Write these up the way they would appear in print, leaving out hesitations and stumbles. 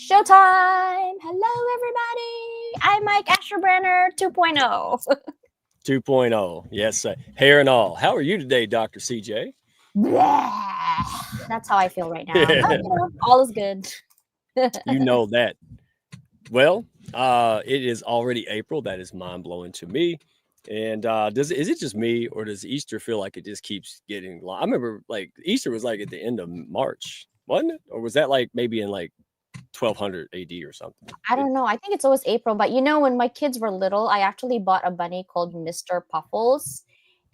Showtime! Hello, everybody. I'm Mike Asherbrenner 2.0. 2.0. Yes, hair and all. How are you today, Dr. CJ? That's how I feel right now. But, all is good. You know that. Well, it is already April. That is mind blowing to me. And is it just me, or does Easter feel like it just keeps getting long? I remember like Easter was like at the end of March, wasn't it? Or was that like maybe in like 1200 AD or something? I don't know. I think it's always April. But when my kids were little, I actually bought a bunny called Mr. Puffles.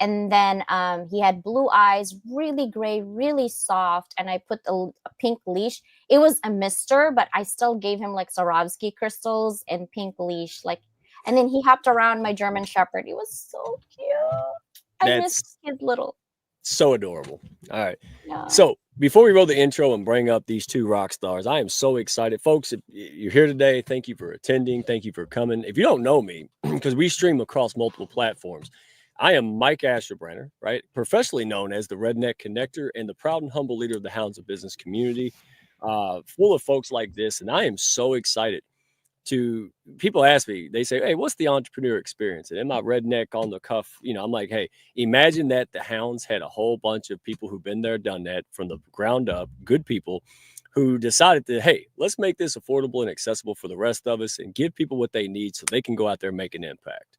And then he had blue eyes, really gray, really soft. And I put a pink leash. It was a mister, but I still gave him like Swarovski crystals and pink leash. And then he hopped around my German Shepherd. He was so cute. I miss That's his little. so adorable. All right. Yeah. So before we roll the intro and bring up these two rock stars, I am so excited. Folks, if you're here today, thank you for attending. Thank you for coming. If you don't know me, because we stream across multiple platforms, I am Mike Asherbrenner, right? Professionally known as the Redneck Connector and the proud and humble leader of the Hounds of Business community, full of folks like this. And I am so excited to people ask me, they say, hey, what's the entrepreneur experience? And in my redneck on the cuff, I'm like, hey, imagine that the Hounds had a whole bunch of people who've been there, done that from the ground up, good people who decided to, hey, let's make this affordable and accessible for the rest of us and give people what they need so they can go out there and make an impact.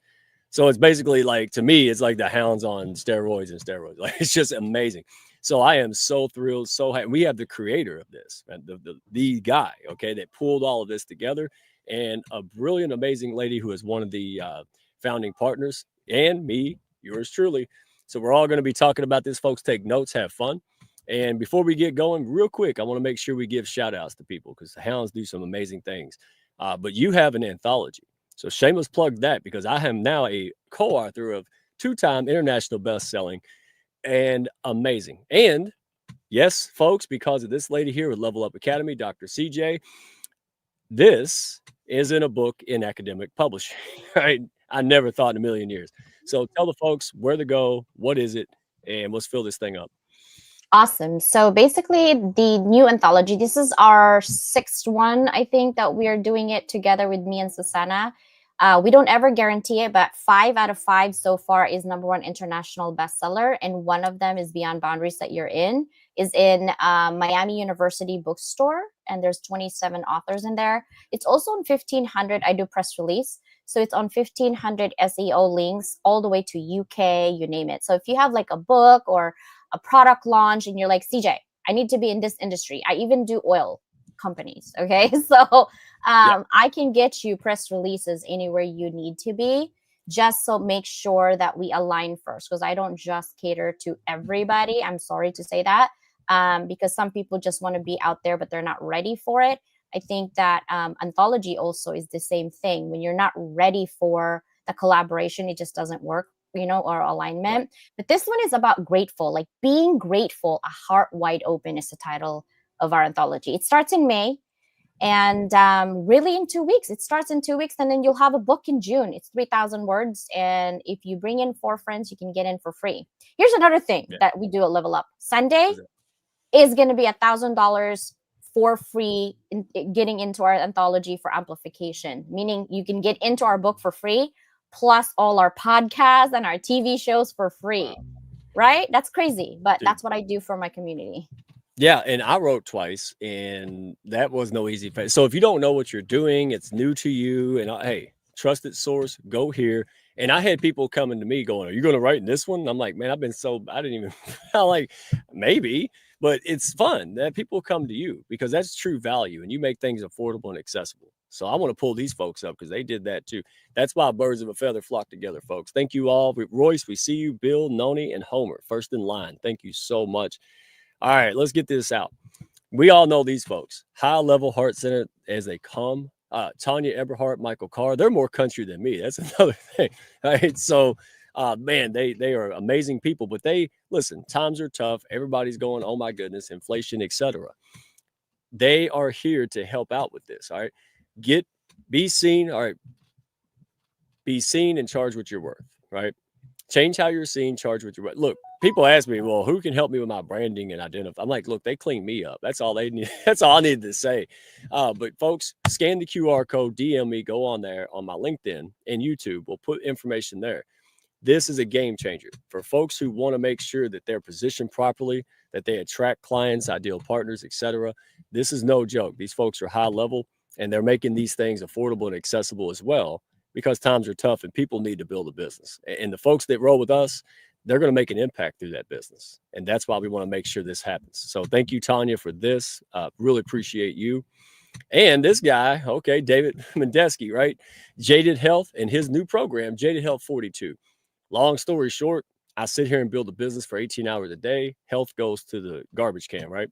So it's basically like, to me, it's like the Hounds on steroids and steroids. Like, it's just amazing. So I am so thrilled, so happy. We have the creator of this, the guy, okay, that pulled all of this together, and a brilliant, amazing lady who is one of the founding partners, and me, yours truly. So we're all going to be talking about this, folks. Take notes, have fun. And before we get going, real quick, I want to make sure we give shout outs to people because the Hounds do some amazing things. But you have an anthology. So shameless plug that, because I am now a co-author of 2-time international best-selling and amazing. And yes, folks, because of this lady here with Level Up Academy, Dr. CJ, this is in a book in academic publishing, right? I never thought in a million years. So tell the folks where to go, what is it, and let's fill this thing up. Awesome. So basically, the new anthology, this is our 6th one, I think, that we are doing it together with me and Susanna. We don't ever guarantee it, but 5 out of 5 so far is #1 international bestseller. And one of them is Beyond Boundaries that you're in, is in Miami University bookstore. And there's 27 authors in there. It's also on 1500. I do press release. So it's on 1500 SEO links all the way to UK, you name it. So if you have like a book or a product launch and you're like, CJ, I need to be in this industry. I even do oil companies. Okay. So I can get you press releases anywhere you need to be. Just so make sure that we align first, because I don't just cater to everybody. I'm sorry to say that, because some people just want to be out there, but they're not ready for it. I think that anthology also is the same thing. When you're not ready for the collaboration, it just doesn't work, or alignment. But this one is about grateful, like being grateful. A heart wide open is the title of our anthology. It starts in May. And really in 2 weeks. It starts in 2 weeks, and then you'll have a book in June. It's 3,000 words. And if you bring in 4 friends, you can get in for free. Here's another thing that we do at Level Up. Sunday is going to be $1,000 for free getting into our anthology for amplification, meaning you can get into our book for free, plus all our podcasts and our TV shows for free. Wow. Right? That's crazy, but that's what I do for my community. Yeah, and I wrote twice, and that was no easy phase. So if you don't know what you're doing, it's new to you, and hey, trusted source, go here. And I had people coming to me going, are you going to write in this one? And I'm like, man, I didn't even, I'm like, maybe, but it's fun that people come to you because that's true value, and you make things affordable and accessible. So I want to pull these folks up because they did that too. That's why birds of a feather flock together, folks. Thank you all. Royce, we see you. Bill, Noni, and Homer, first in line. Thank you so much. All right, let's get this out. We all know these folks. High level, heart centered as they come. Tanya Eberhardt, Michael Carr, they're more country than me. That's another thing. Right. So, man, they are amazing people, but listen, times are tough. Everybody's going, oh my goodness, inflation, etc. They are here to help out with this. All right. Be seen. All right. Be seen and charge what you're worth. Right. Change how you're seen, charge with your look. People ask me, well, who can help me with my branding and identify? I'm like, look, they clean me up. That's all they need. That's all I needed to say. But folks, scan the QR code, DM me, go on there on my LinkedIn and YouTube. We'll put information there. This is a game changer for folks who want to make sure that they're positioned properly, that they attract clients, ideal partners, etc. This is no joke. These folks are high level and they're making these things affordable and accessible as well, because times are tough and people need to build a business. And the folks that roll with us, they're going to make an impact through that business. And that's why we want to make sure this happens. So thank you, Tanya, for this. Really appreciate you. And this guy, okay, David Mendesky, right? Jaded Health and his new program, Jaded Health 42. Long story short, I sit here and build a business for 18 hours a day. Health goes to the garbage can, right?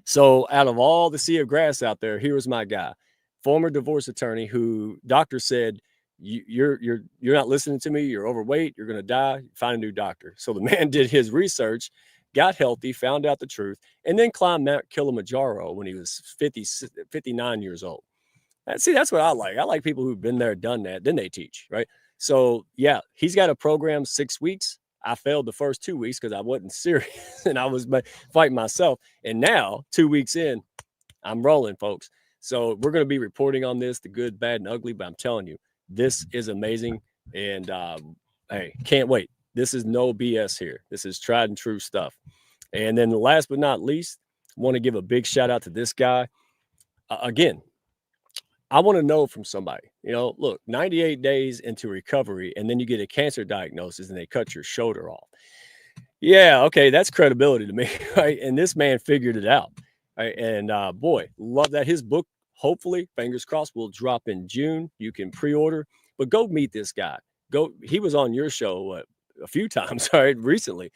So out of all the sea of grass out there, here was my guy, former divorce attorney who doctor said, you're not listening to me. You're overweight. You're going to die. Find a new doctor. So the man did his research, got healthy, found out the truth, and then climbed Mount Kilimanjaro when he was 59 years old. See, that's what I like. I like people who've been there, done that. Then they teach, right? So yeah, he's got a program 6 weeks. I failed the first 2 weeks because I wasn't serious and I was fighting myself. And now 2 weeks in, I'm rolling, folks. So we're going to be reporting on this, the good, bad, and ugly. But I'm telling you, this is amazing. And hey, can't wait. This is no BS here. This is tried and true stuff. And then last but not least, I want to give a big shout out to this guy. Again, I want to know from somebody, look, 98 days into recovery, and then you get a cancer diagnosis and they cut your shoulder off. Yeah, okay, that's credibility to me, right? And this man figured it out, right? And boy, love that. His book, hopefully, fingers crossed, will drop in June. You can pre-order, but go meet this guy. He was on your show a few times, right, recently.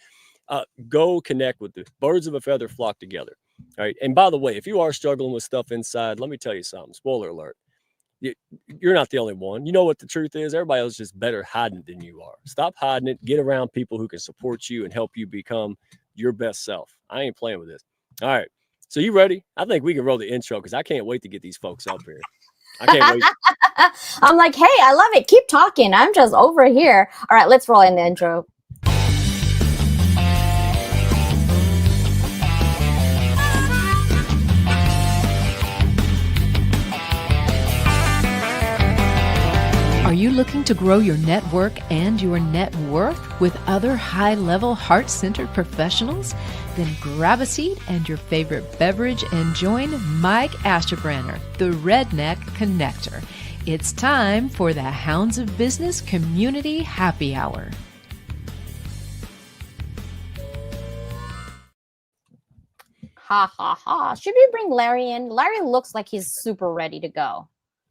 Go connect with the birds of a feather flock together, right? And by the way, if you are struggling with stuff inside, let me tell you something. Spoiler alert. You're not the only one. You know what the truth is? Everybody else is just better hiding than you are. Stop hiding it. Get around people who can support you and help you become your best self. I ain't playing with this. All right. So you ready? I think we can roll the intro because I can't wait to get these folks up here. I can't wait. I'm like, hey, I love it. Keep talking. I'm just over here. All right, let's roll in the intro. Are you looking to grow your network and your net worth with other high-level, heart-centered professionals? Then grab a seat and your favorite beverage and join Mike Asherbranner, the Redneck Connector. It's time for the Hounds of Business Community Happy Hour. Ha, ha, ha. Should we bring Larry in? Larry looks like he's super ready to go.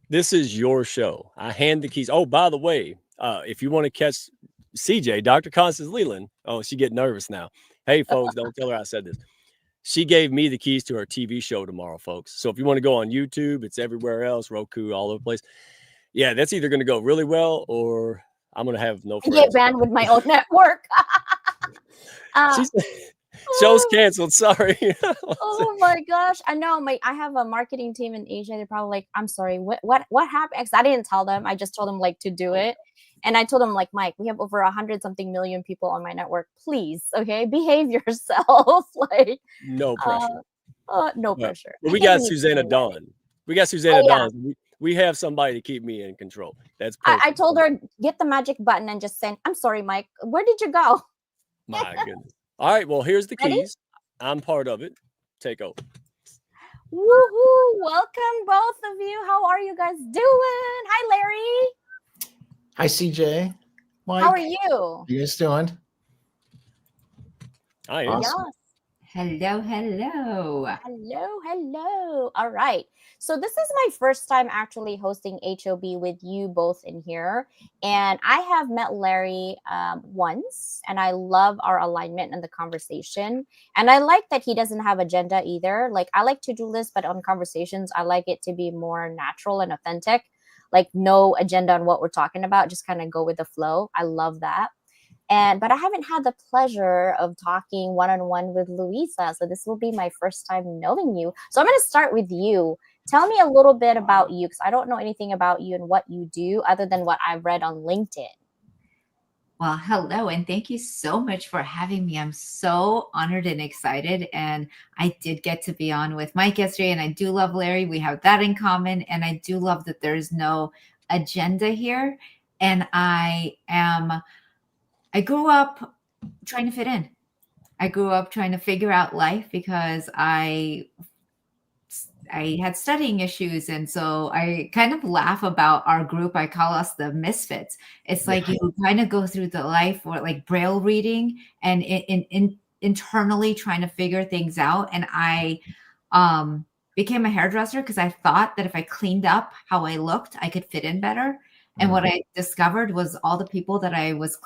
This is your show. I hand the keys. Oh, by the way, if you want to catch CJ, Dr. Constance Leyland, she get nervous now. Hey, folks, don't tell her I said this. She gave me the keys to her TV show tomorrow, folks. So if you want to go on YouTube, it's everywhere else, Roku, all over the place. Yeah, that's either going to go really well or I'm going to have no friends. Get banned with my own network. Show's canceled. Sorry. Oh my gosh. I know. I have a marketing team in Asia. They're probably like, I'm sorry, what happened? Because I didn't tell them. I just told them like to do it. And I told them like, Mike, we have over 100-something million people on my network. Please, okay, behave yourself. Like no pressure. No pressure. Well, we got Susanna Dawn. Dawn. We have somebody to keep me in control. That's perfect. I told her, get the magic button and just say, I'm sorry, Mike. Where did you go? My goodness. All right, well, here's the keys. I'm part of it. Take over. Woohoo! Welcome, both of you. How are you guys doing? Hi, Larry. Hi, CJ. Mike. How are you? How you guys doing? I am. Awesome. Hello, hello. Hello, hello. All right. So this is my first time actually hosting HOB with you both in here. And I have met Larry once, and I love our alignment and the conversation. And I like that he doesn't have agenda either. Like I like to-do lists, but on conversations, I like it to be more natural and authentic. Like no agenda on what we're talking about, just kind of go with the flow. I love that. But I haven't had the pleasure of talking one-on-one with Louisa. So this will be my first time knowing you. So I'm going to start with you. Tell me a little bit about you, because I don't know anything about you and what you do other than what I've read on LinkedIn. Well, hello, and thank you so much for having me. I'm so honored and excited. And I did get to be on with Mike yesterday, and I do love Larry. We have that in common. And I do love that there's no agenda here. And I grew up trying to fit in. I grew up trying to figure out life because I had studying issues. And so I kind of laugh about our group. I call us the misfits. It's like you kind of go through the life or like braille reading and internally trying to figure things out. And I became a hairdresser because I thought that if I cleaned up how I looked, I could fit in better. And what I discovered was all the people that I was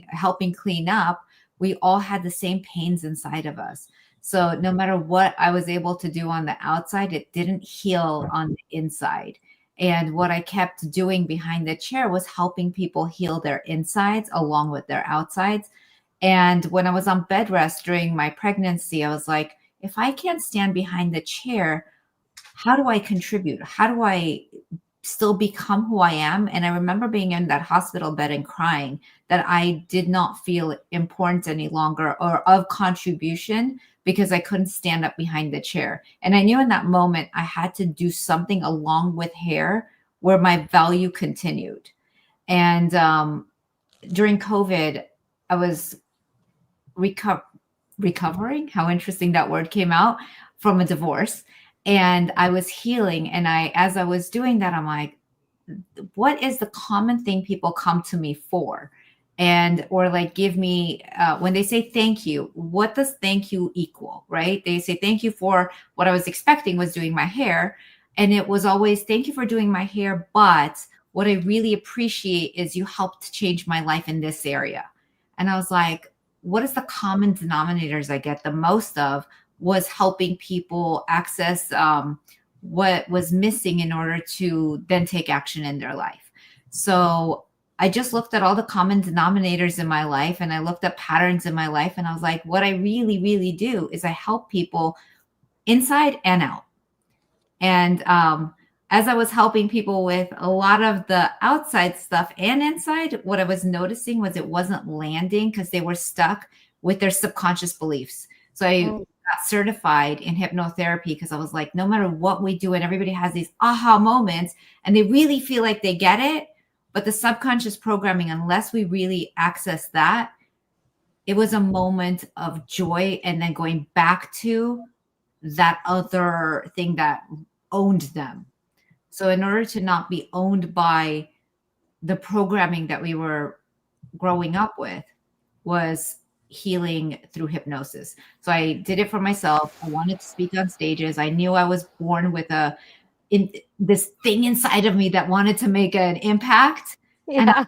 helping clean up, we all had the same pains inside of us. So no matter what I was able to do on the outside, it didn't heal on the inside. And what I kept doing behind the chair was helping people heal their insides along with their outsides. And when I was on bed rest during my pregnancy, I was like, if I can't stand behind the chair, how do I contribute? How do I still become who I am? And I remember being in that hospital bed and crying that I did not feel important any longer or of contribution because I couldn't stand up behind the chair. And I knew in that moment I had to do something along with hair where my value continued. And during COVID, I was recovering, how interesting that word came out, from a divorce. And I was healing. And as I was doing that, I'm like, what is the common thing people come to me for? Or like give me, when they say thank you, what does thank you equal, right? They say thank you for what I was expecting was doing my hair. And it was always thank you for doing my hair. But what I really appreciate is you helped change my life in this area. And I was like, what is the common denominators I get the most of was helping people access what was missing in order to then take action in their life. So I just looked at all the common denominators in my life and I looked at patterns in my life and I was like, what I really, really do is I help people inside and out. And as I was helping people with a lot of the outside stuff and inside, what I was noticing was it wasn't landing because they were stuck with their subconscious beliefs. So I got certified in hypnotherapy because I was like, no matter what we do, and everybody has these aha moments and they really feel like they get it. But the subconscious programming, unless we really access that, it was a moment of joy and then going back to that other thing that owned them. So in order to not be owned by the programming that we were growing up with was healing through hypnosis. So I did it for myself. I wanted to speak on stages. I knew I was born with this thing inside of me that wanted to make an impact. Yeah.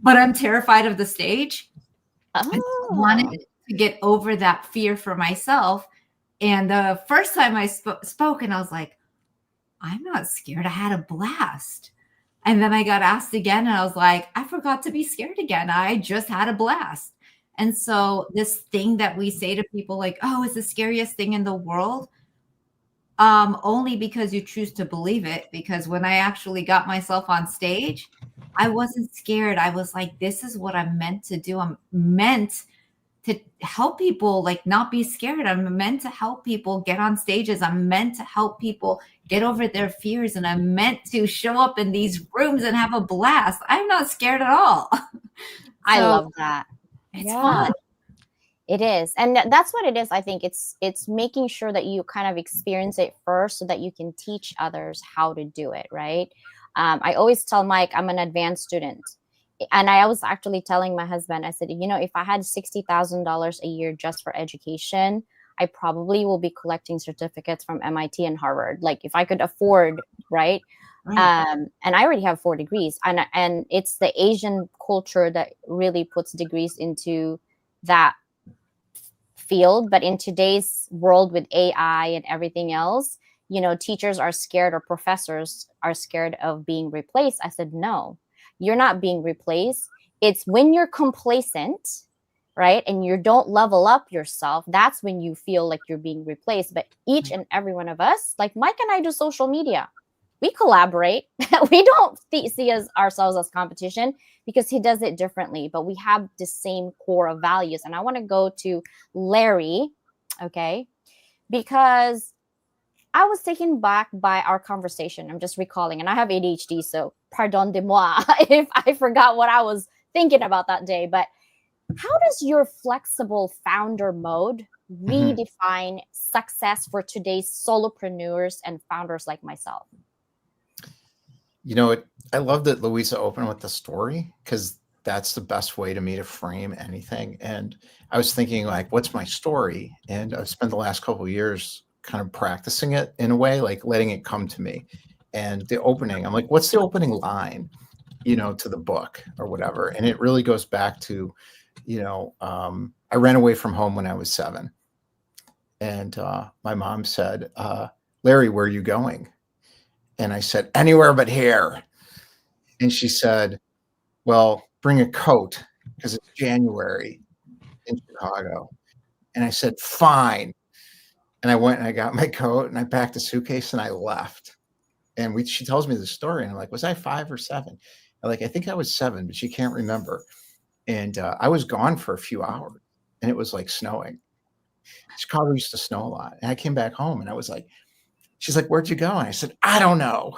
But I'm terrified of the stage. I Oh. wanted to get over that fear for myself. And the first time I spoke and I was like, I'm not scared. I had a blast. And then I got asked again and I was like, I forgot to be scared again. I just had a blast. And so this thing that we say to people like, oh, it's the scariest thing in the world. Only because you choose to believe it. Because when I actually got myself on stage, I wasn't scared. I was like, this is what I'm meant to do. I'm meant to help people like not be scared. I'm meant to help people get on stages. I'm meant to help people get over their fears. And I'm meant to show up in these rooms and have a blast. I'm not scared at all. I love that. It's fun. It is. And that's what it is. I think it's making sure that you kind of experience it first so that you can teach others how to do it, right? I always tell Mike, I'm an advanced student. And I was actually telling my husband, I said, if I had $60,000 a year just for education, I probably will be collecting certificates from MIT and Harvard. Like if I could afford, right? And I already have 4 degrees. And it's the Asian culture that really puts degrees into that field. But in today's world with AI and everything else, teachers are scared or professors are scared of being replaced. I said, no, you're not being replaced. It's when you're complacent, right? And you don't level up yourself. That's when you feel like you're being replaced. But each and every one of us, like Mike and I do social media. We collaborate. We don't see ourselves as competition because he does it differently, but we have the same core of values. And I want to go to Larry, okay, because I was taken back by our conversation. I'm just recalling, and I have ADHD, so pardon de moi if I forgot what I was thinking about that day. But how does your flexible founder mode redefine success for today's solopreneurs and founders like myself? You know, I love that Louisa opened with the story, because that's the best way to me to frame anything. And I was thinking, like, what's my story? And I've spent the last couple of years kind of practicing it in a way, like letting it come to me. And the opening, I'm like, what's the opening line, to the book or whatever? And it really goes back to, I ran away from home when I was 7. And my mom said, Larry, where are you going? And I said, anywhere but here. And she said, well, bring a coat because it's January in Chicago. And I said, fine. And I went and I got my coat and I packed a suitcase and I left. And she tells me the story. And I'm like, was I 5 or 7? I think I was 7, but she can't remember. And I was gone for a few hours and it was like snowing. Chicago used to snow a lot. And I came back home and I was like, she's like, where'd you go? And I said, I don't know.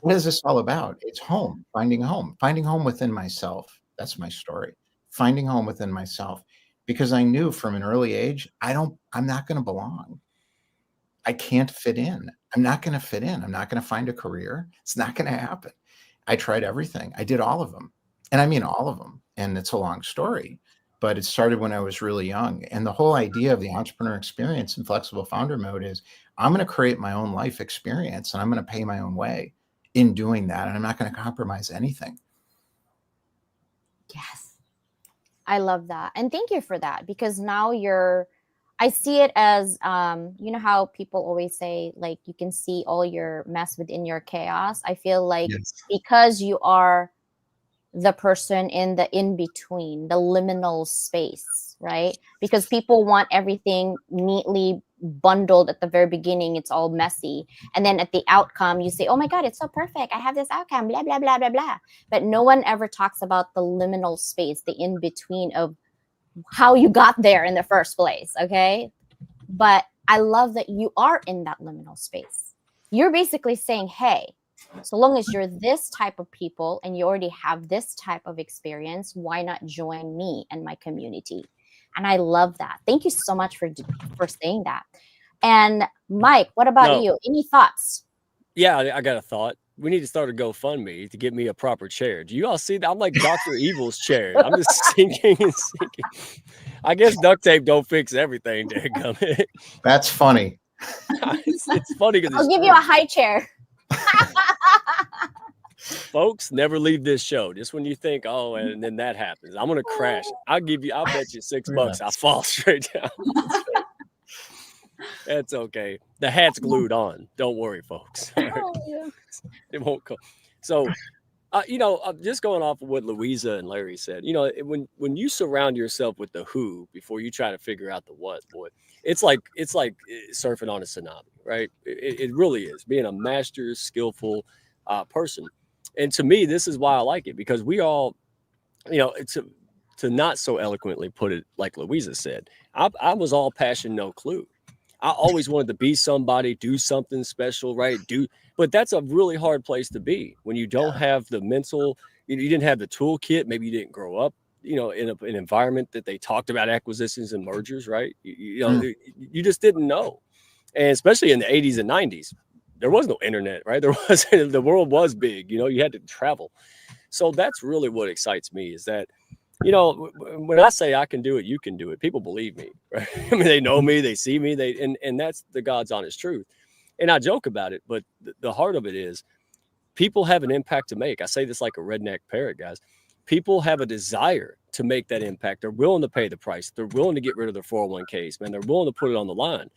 What is this all about? It's home, finding home within myself. That's my story. Finding home within myself, because I knew from an early age, I'm not going to belong. I can't fit in. I'm not going to fit in. I'm not going to find a career. It's not going to happen. I tried everything. I did all of them. And I mean, all of them. And it's a long story, but it started when I was really young. And the whole idea of the entrepreneur experience and flexible founder mode is I'm going to create my own life experience and I'm going to pay my own way in doing that. And I'm not going to compromise anything. Yes. I love that. And thank you for that, because now I see it as, how people always say, like, you can see all your mess within your chaos. I feel like because you are the person in the in-between, the liminal space, right? Because people want everything neatly bundled at the very beginning. It's all messy. And then at the outcome, you say, oh my God, it's so perfect. I have this outcome, blah, blah, blah, blah, blah. But no one ever talks about the liminal space, the in-between of how you got there in the first place, okay? But I love that you are in that liminal space. You're basically saying, hey, so long as you're this type of people and you already have this type of experience, why not join me and my community? And I love that. Thank you so much for saying that. And Mike, what about you? Any thoughts? Yeah, I got a thought. We need to start a GoFundMe to get me a proper chair. Do you all see that? I'm like Dr. Evil's chair. I'm just sinking and sinking. I guess duct tape don't fix everything, dadgummit. That's funny. It's funny because I'll give you a high chair. Folks, never leave this show. Just when you think, oh, and then that happens, I'm gonna crash. I'll bet you $6. I'll fall straight down. That's okay. The hat's glued on. Don't worry, folks. It won't come. So, just going off of what Louisa and Larry said, when you surround yourself with the who before you try to figure out the what, boy, it's like surfing on a tsunami, right? It really is, being a master, skillful person. And to me, this is why I like it, because we all, to not so eloquently put it like Louisa said, I was all passion, no clue. I always wanted to be somebody, do something special, right? But that's a really hard place to be when you don't have the mental, you didn't have the toolkit. Maybe you didn't grow up, in an environment that they talked about acquisitions and mergers, right? You just didn't know. And especially in the 80s and 90s, there was no internet, right? The world was big, you had to travel. So that's really what excites me, is that, when I say I can do it, you can do it. People believe me, right? I mean, they know me, they see me, and that's the God's honest truth. And I joke about it, but the heart of it is people have an impact to make. I say this like a redneck parrot, guys. People have a desire to make that impact. They're willing to pay the price. They're willing to get rid of their 401ks, man. They're willing to put it on the line.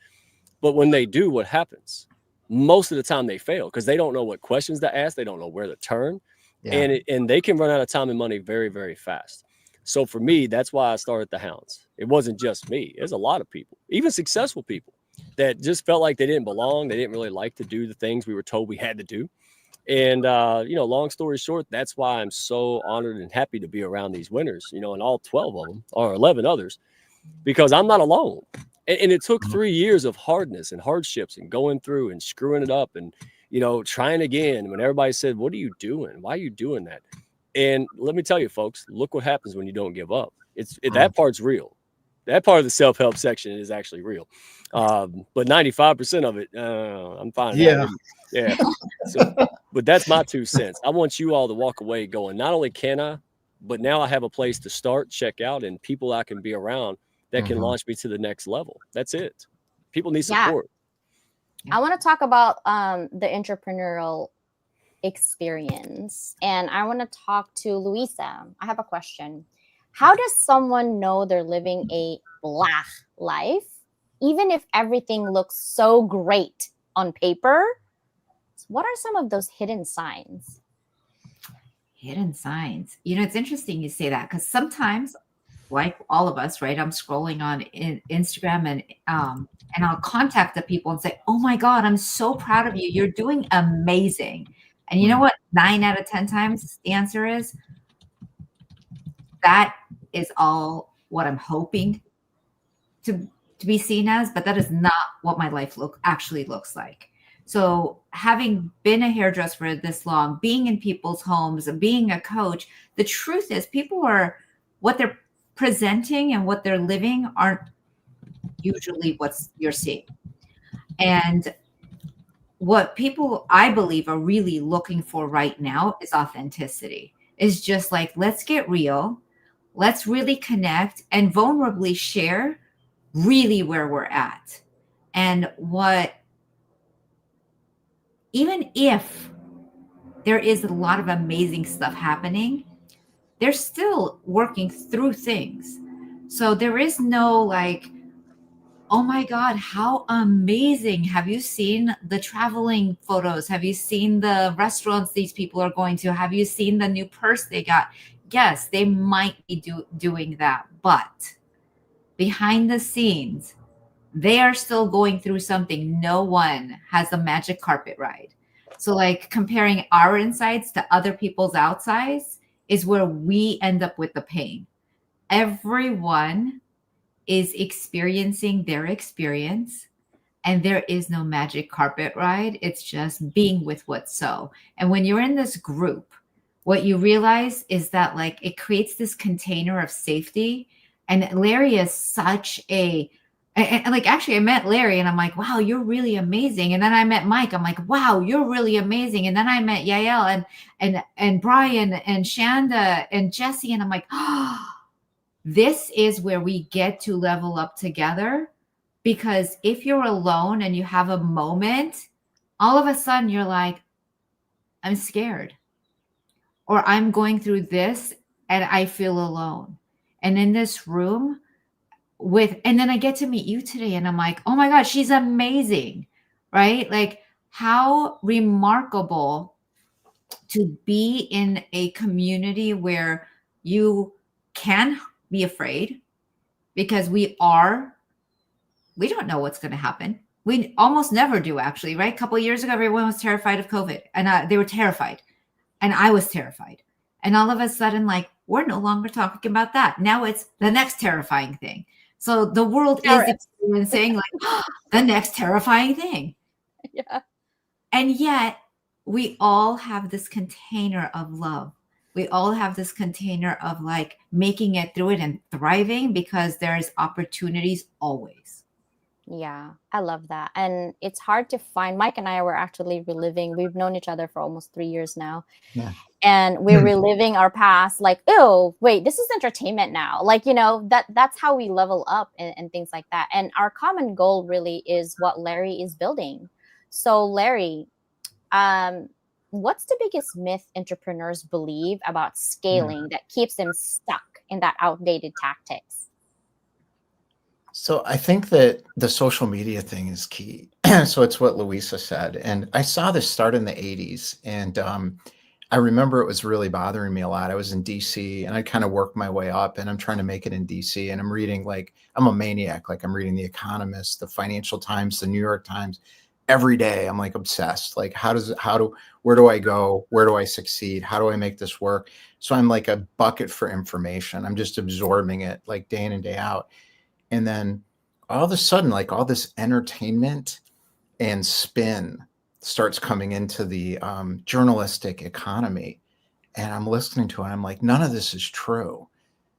But when they do, what happens? Most of the time they fail because they don't know what questions to ask. They don't know where to turn. Yeah. And they can run out of time and money very, very fast. So for me, that's why I started the Hounds. It wasn't just me. There's a lot of people, even successful people, that just felt like they didn't belong. They didn't really like to do the things we were told we had to do. And, long story short, that's why I'm so honored and happy to be around these winners, and all 12 of them or 11 others, because I'm not alone. And it took 3 years of hardness and hardships and going through and screwing it up and, trying again when everybody said, what are you doing? Why are you doing that? And let me tell you, folks, look what happens when you don't give up. That part's real. That part of the self-help section is actually real. But 95% of it, I'm fine. Yeah. Yeah. So, but that's my 2 cents. I want you all to walk away going, not only can I, but now I have a place to start, check out, and people I can be around that can launch me to the next level. That's it. People need support. I want to talk about the entrepreneurial experience. And I want to talk to Louisa. I have a question. How does someone know they're living a blah life, even if everything looks so great on paper? What are some of those hidden signs? Hidden signs. It's interesting you say that, because sometimes, like all of us, right? I'm scrolling on Instagram and I'll contact the people and say, oh my God, I'm so proud of you. You're doing amazing. And you know what? 9 out of 10 times the answer is, that is all what I'm hoping to be seen as, but that is not what my life actually looks like. So having been a hairdresser for this long, being in people's homes, being a coach, the truth is what they're presenting and what they're living aren't usually what you're seeing. And what people, I believe, are really looking for right now is authenticity. It's just like, let's get real. Let's really connect and vulnerably share really where we're at. And even if there is a lot of amazing stuff happening, they're still working through things. So there is no like, oh my God, how amazing. Have you seen the traveling photos? Have you seen the restaurants these people are going to? Have you seen the new purse they got? Yes, they might be doing that, but behind the scenes, they are still going through something. No one has a magic carpet ride. So like comparing our insides to other people's outsides is where we end up with the pain. Everyone is experiencing their experience, and there is no magic carpet ride. It's just being with what's so. And when you're in this group, what you realize is that like it creates this container of safety. And Larry is such and like, actually I met Larry and I'm like, wow, you're really amazing. And then I met Mike. I'm like, wow, you're really amazing. And then I met Yael and Brian and Shanda and Jesse. And I'm like, oh, this is where we get to level up together. Because if you're alone and you have a moment, all of a sudden you're like, I'm scared. Or I'm going through this and I feel alone. And in this room and then I get to meet you today and I'm like, oh my God, she's amazing, right? Like how remarkable to be in a community where you can be afraid, because we don't know what's going to happen. We almost never do, actually, right? A couple of years ago, everyone was terrified of COVID and they were terrified. And I was terrified. And all of a sudden, like, we're no longer talking about that. Now it's the next terrifying thing. So the world is experiencing like the next terrifying thing. Yeah. And yet we all have this container of love. We all have this container of like making it through it and thriving, because there's opportunities always. Yeah, I love that. And it's hard to find. Mike and I were actually reliving. We've known each other for almost 3 years now. Yeah. And we're reliving our past, like, oh, wait, this is entertainment now. Like, that's how we level up and things like that. And our common goal really is what Larry is building. So Larry, what's the biggest myth entrepreneurs believe about scaling that keeps them stuck in that outdated tactics? So I think that the social media thing is key. So it's what Louisa said. And I saw this start in the 80s. And I remember it was really bothering me a lot. I was in DC and I kind of worked my way up, and I'm trying to make it in DC, and I'm reading, like, I'm a maniac. Like, I'm reading The Economist, the Financial Times, the New York Times, every day. I'm like obsessed. Like, where do I go? Where do I succeed? How do I make this work? So I'm like a bucket for information. I'm just absorbing it like day in and day out. And then all of a sudden, like all this entertainment and spin starts coming into the journalistic economy. And I'm listening to it. I'm like, none of this is true.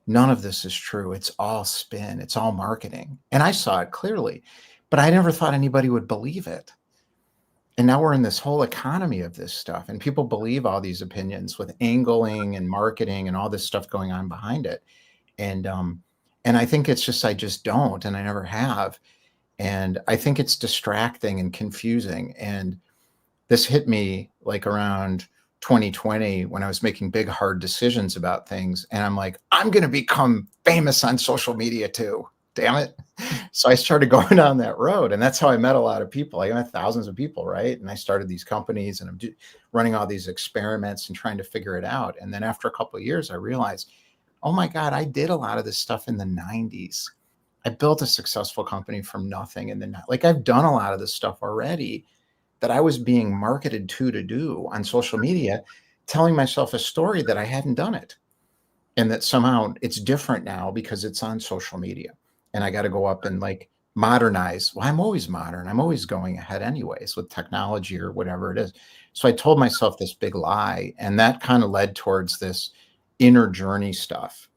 None of this is true. It's all spin. It's all marketing. And I saw it clearly, but I never thought anybody would believe it. And now we're in this whole economy of this stuff, and people believe all these opinions with angling and marketing and all this stuff going on behind it. And I think it's just, I just don't, and I never have. And I think it's distracting and confusing. And this hit me like around 2020 when I was making big, hard decisions about things. And I'm like, I'm going to become famous on social media too. Damn it. So I started going down that road. And that's how I met a lot of people. I met thousands of people, right? And I started these companies, and I'm running all these experiments and trying to figure it out. And then after a couple of years, I realized, oh my God, I did a lot of this stuff in the 90s. I built a successful company from nothing. And then like I've done a lot of this stuff already that I was being marketed to do on social media, telling myself a story that I hadn't done it. And that somehow it's different now because it's on social media. And I got to go up and like modernize. Well, I'm always modern. I'm always going ahead anyways with technology or whatever it is. So I told myself this big lie, and that kind of led towards this inner journey stuff.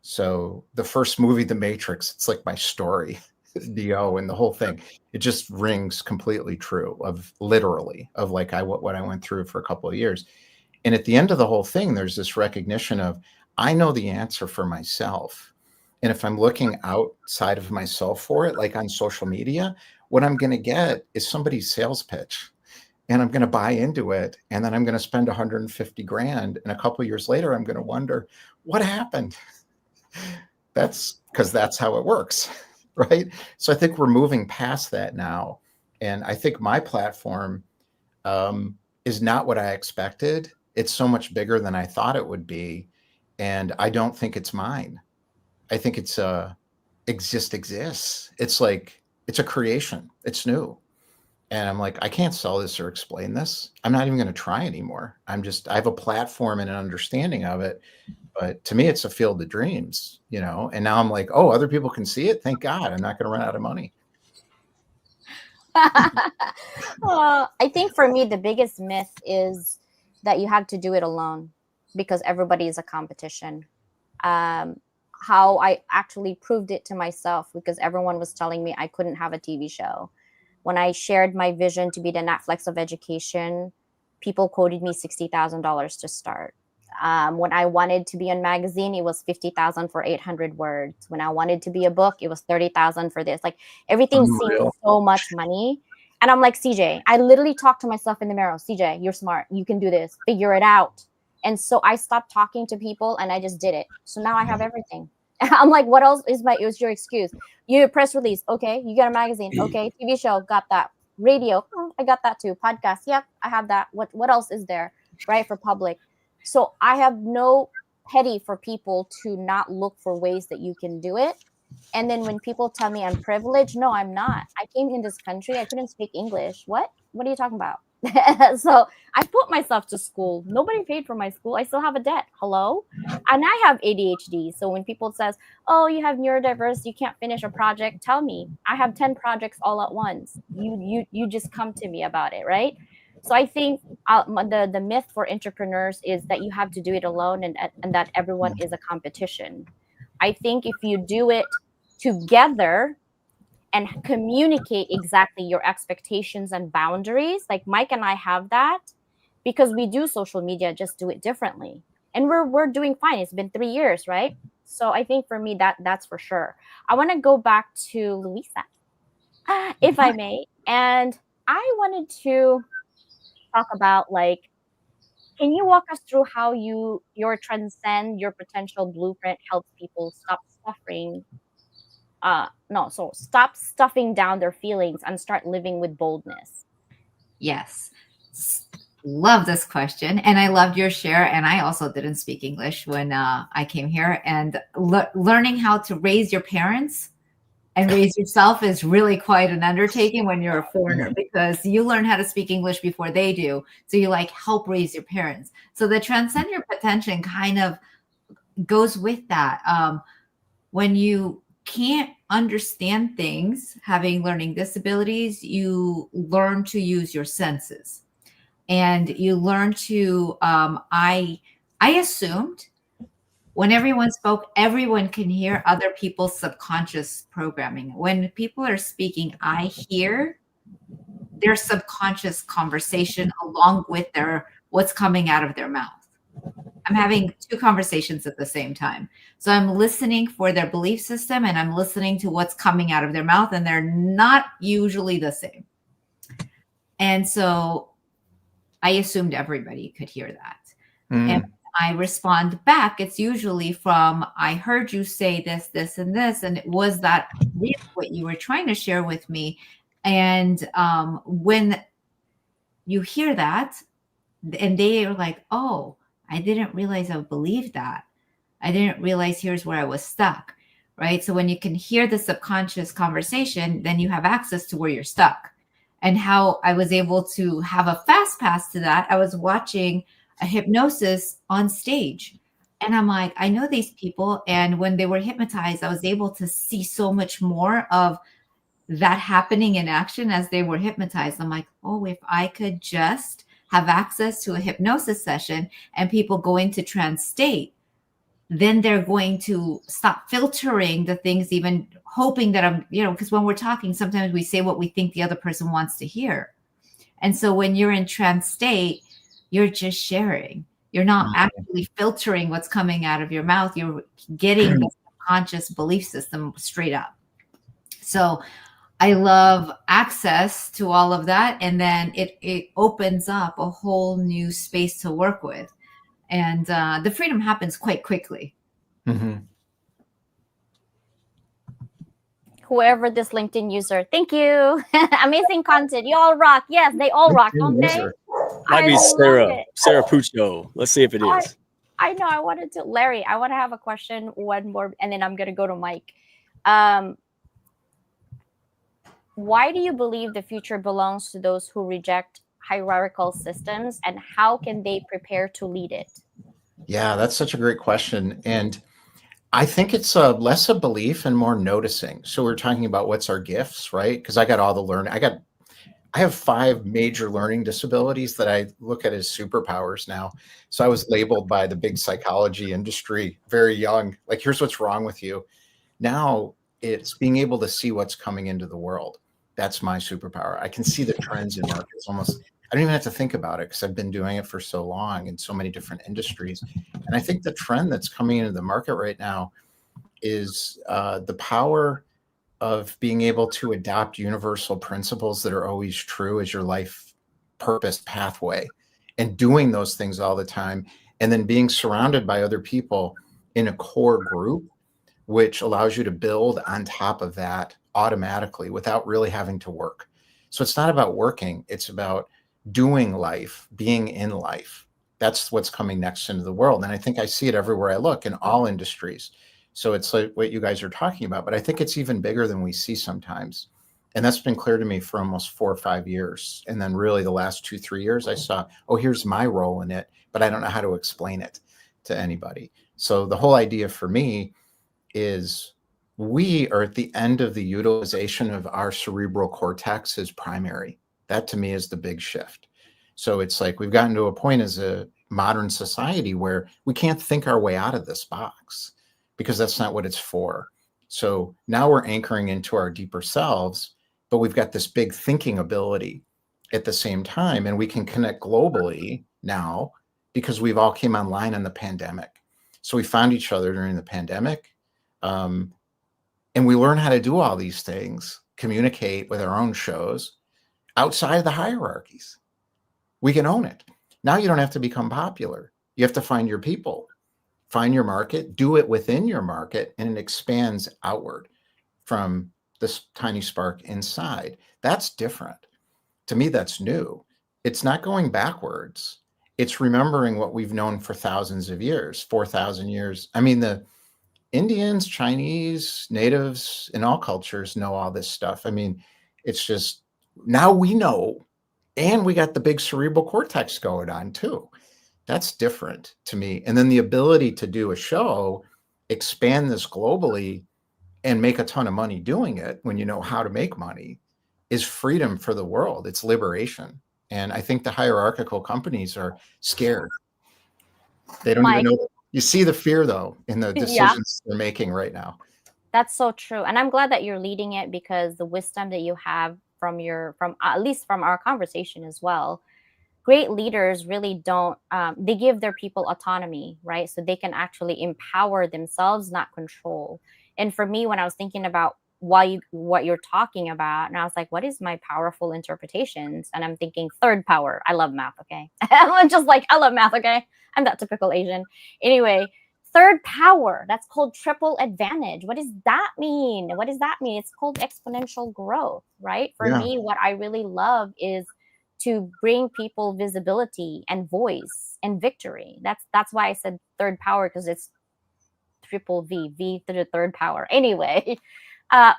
So the first movie, The Matrix, it's like my story, Neo, and the whole thing. It just rings completely true of literally of like what I went through for a couple of years. And at the end of the whole thing, there's this recognition of, I know the answer for myself. And if I'm looking outside of myself for it, like on social media, what I'm going to get is somebody's sales pitch, and I'm going to buy into it. And then I'm going to spend 150 grand. And a couple of years later, I'm going to wonder what happened. That's because that's how it works. Right. So I think we're moving past that now. And I think my platform is not what I expected. It's so much bigger than I thought it would be. And I don't think it's mine. I think it just exists. It's like, it's a creation. It's new. And I'm like, I can't sell this or explain this. I'm not even going to try anymore. I have a platform and an understanding of it. But to me, it's a field of dreams, you know? And now I'm like, oh, other people can see it. Thank God. I'm not going to run out of money. Well, I think for me, the biggest myth is that you have to do it alone because everybody is a competition. How I actually proved it to myself because everyone was telling me I couldn't have a TV show. When I shared my vision to be the Netflix of education, people quoted me $60,000 to start. When I wanted to be in magazine, it was $50,000 for 800 words. When I wanted to be a book, it was $30,000 for this. Like everything seemed so much money. And I'm like, CJ, I literally talked to myself in the mirror. CJ, you're smart. You can do this. Figure it out. And so I stopped talking to people and I just did it. So now I have everything. I'm like, what else is your excuse? You press release. Okay. You got a magazine. Okay. TV show. Got that. Radio. I got that too. Podcast. Yep. I have that. What else is there? Right. For public. So I have no pity for people to not look for ways that you can do it. And then when people tell me I'm privileged, no, I'm not. I came in this country. I couldn't speak English. What are you talking about? So I put myself to school. Nobody paid for my school. I still have a debt. Hello? And I have ADHD. So when people says, oh, you have neurodiverse, you can't finish a project, tell me. I have 10 projects all at once. You just come to me about it, right? So I think the myth for entrepreneurs is that you have to do it alone and that everyone is a competition. I think if you do it together and communicate exactly your expectations and boundaries, like Mike and I have that because we do social media, just do it differently. And we're doing fine. It's been 3 years, right? So I think for me, that's for sure. I want to go back to Louisa, if I may. And I wanted to talk about, like, can you walk us through how your Transcend Your Potential blueprint helps people stop suffering? Stop stuffing down their feelings and start living with boldness. Yes. Love this question. And I loved your share. And I also didn't speak English when I came here. And learning how to raise your parents and raise yourself is really quite an undertaking when you're a foreigner, because you learn how to speak English before they do. So you like help raise your parents. So the transcend your potential kind of goes with that. When you can't understand things, having learning disabilities, you learn to use your senses, and you learn to. I assumed when everyone spoke, everyone can hear other people's subconscious programming. When people are speaking, I hear their subconscious conversation along with their what's coming out of their mouth. I'm having two conversations at the same time. So I'm listening for their belief system, and I'm listening to what's coming out of their mouth, and they're not usually the same. And so I assumed everybody could hear that. And I respond back, it's usually from, I heard you say this, this, and this, and was that really what you were trying to share with me? And when you hear that, and they are like, oh, I didn't realize I believed that. I didn't realize here's where I was stuck, right? So when you can hear the subconscious conversation, then you have access to where you're stuck. And how I was able to have a fast pass to that, I was watching a hypnosis on stage. And I'm like, I know these people. And when they were hypnotized, I was able to see so much more of that happening in action as they were hypnotized. I'm like, oh, if I could just have access to a hypnosis session and people go into trance state, then they're going to stop filtering the things, even hoping that I'm, because when we're talking, sometimes we say what we think the other person wants to hear. And so when you're in trance state, you're just sharing. You're not actually filtering what's coming out of your mouth. You're getting the conscious belief system straight up. So I love access to all of that. And then it opens up a whole new space to work with. And the freedom happens quite quickly. Mm-hmm. Whoever this LinkedIn user, thank you. Amazing content. You all rock. Yes, they all rock, don't they? Might be Sarah Puccio. Let's see if it is. I know. I wanted to, Larry, I want to have a question, one more, and then I'm going to go to Mike. Why do you believe the future belongs to those who reject hierarchical systems, and how can they prepare to lead it? Yeah, that's such a great question. And I think it's less a belief and more noticing. So we're talking about what's our gifts, right? Because I got all the learning. I have 5 major learning disabilities that I look at as superpowers now. So I was labeled by the big psychology industry very young, like, here's what's wrong with you. Now it's being able to see what's coming into the world. That's my superpower. I can see the trends in markets almost. I don't even have to think about it because I've been doing it for so long in so many different industries. And I think the trend that's coming into the market right now is the power of being able to adopt universal principles that are always true as your life purpose pathway, and doing those things all the time, and then being surrounded by other people in a core group, which allows you to build on top of that automatically without really having to work. So it's not about working, it's about doing life, being in life. That's what's coming next into the world. And I think I see it everywhere I look in all industries. So it's like what you guys are talking about, but I think it's even bigger than we see sometimes. And that's been clear to me for almost 4 or 5 years. And then really the last 2-3 years, I saw, oh, here's my role in it, but I don't know how to explain it to anybody. So the whole idea for me is we are at the end of the utilization of our cerebral cortex as primary. That to me is the big shift. So it's like we've gotten to a point as a modern society where we can't think our way out of this box because that's not what it's for. So now we're anchoring into our deeper selves, but we've got this big thinking ability at the same time, and we can connect globally now because we've all came online in the pandemic. So we found each other during the pandemic, and we learn how to do all these things, communicate with our own shows outside of the hierarchies. We can own it. Now you don't have to become popular. You have to find your people, find your market, do it within your market, and it expands outward from this tiny spark inside. That's different. To me, that's new. It's not going backwards. It's remembering what we've known for thousands of years, 4,000 years. I mean, Indians, Chinese, natives, in all cultures know all this stuff. I mean, it's just now we know, and we got the big cerebral cortex going on too. That's different to me. And then the ability to do a show, expand this globally, and make a ton of money doing it when you know how to make money is freedom for the world. It's liberation. And I think the hierarchical companies are scared. They don't even Mike, know. You see the fear, though, in the yeah, decisions they're making right now. that's so true. And I'm glad that you're leading it, because the wisdom that you have from at least from our conversation as well, great leaders really don't, they give their people autonomy, right? So they can actually empower themselves, not control. And for me, when I was thinking about what you're talking about, and I was like, what is my powerful interpretations? And I'm thinking third power. I love math. Okay. I'm just like, I love math. Okay. I'm that typical Asian. Anyway, third power, that's called triple advantage. What does that mean? What does that mean? It's called exponential growth, right? For me, what I really love is to bring people visibility and voice and victory. That's why I said third power, because it's triple V to the third power. Anyway,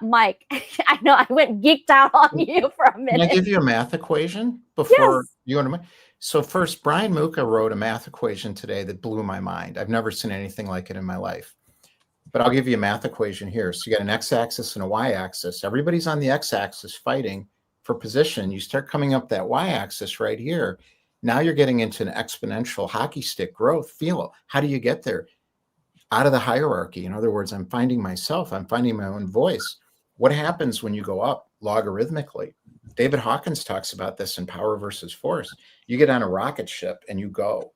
Mike, I know I went geeked out on you for a minute. Can I give you a math equation before Yes. you want to? So first, Brian Muka wrote a math equation today that blew my mind. I've never seen anything like it in my life. But I'll give you a math equation here. So you got an x-axis and a y-axis. Everybody's on the x-axis fighting for position. You start coming up that y-axis right here. Now you're getting into an exponential hockey stick growth. How do you get there? Out of the hierarchy. In other words, I'm finding myself. I'm finding my own voice. What happens when you go up logarithmically? David Hawkins talks about this in Power versus Force. You get on a rocket ship and you go,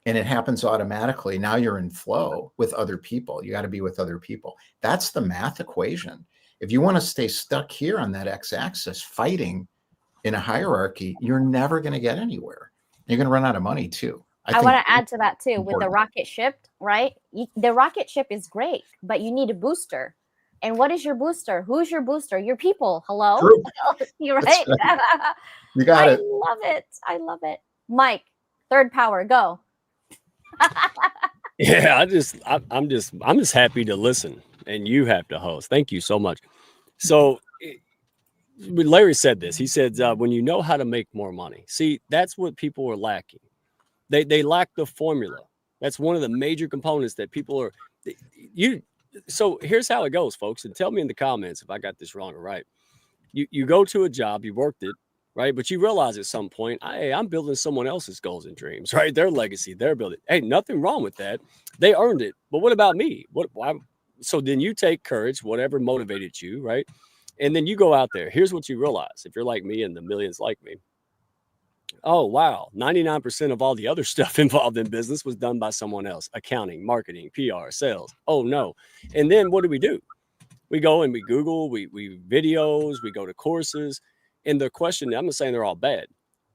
and it happens automatically. Now you're in flow with other people. You got to be with other people. That's the math equation. If you want to stay stuck here on that x-axis fighting in a hierarchy, you're never going to get anywhere. You're going to run out of money too. I want to add to that too, with the rocket ship, right? The rocket ship is great, but you need a booster. And what is your booster? Who's your booster? Your people. Hello? You're right. You got it. I love it. I love it. Mike, third power, go. Yeah, I'm just happy to listen, and you have to host. Thank you so much. So Larry said this. He said, when you know how to make more money, see, that's what people are lacking. They lack the formula. That's one of the major components that people are. So here's how it goes, folks. And tell me in the comments if I got this wrong or right. You go to a job, you worked it, right? But you realize at some point, hey, I'm building someone else's goals and dreams, right? Their legacy, they're building. Hey, nothing wrong with that. They earned it. But what about me? Why? So then you take courage, whatever motivated you, right? And then you go out there. Here's what you realize. If you're like me and the millions like me. Oh, wow. 99% of all the other stuff involved in business was done by someone else. Accounting, marketing, PR, sales. Oh, no. And then what do? We go and we Google, we videos, we go to courses. And the question, I'm not saying they're all bad.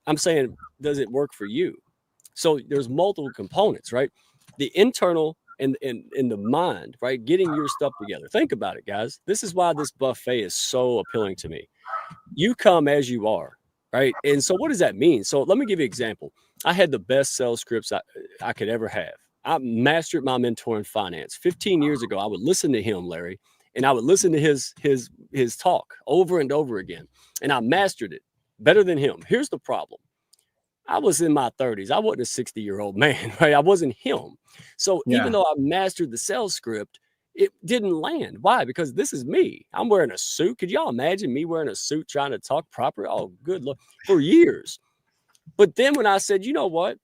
I'm saying, does it work for you? So there's multiple components, right? The internal and the mind, right? Getting your stuff together. Think about it, guys. This is why this buffet is so appealing to me. You come as you are. Right. And so what does that mean? So let me give you an example. I had the best sales scripts I could ever have. I mastered my mentor in finance. 15 years ago, I would listen to him, Larry, and I would listen to his talk over and over again. And I mastered it better than him. Here's the problem. I was in my 30s. I wasn't a 60-year-old man, right? I wasn't him. So even though I mastered the sales script, it didn't land. Why? Because this is me. I'm wearing a suit. Could y'all imagine me wearing a suit trying to talk proper? Oh, good Lord, for years. But then when I said, you know what?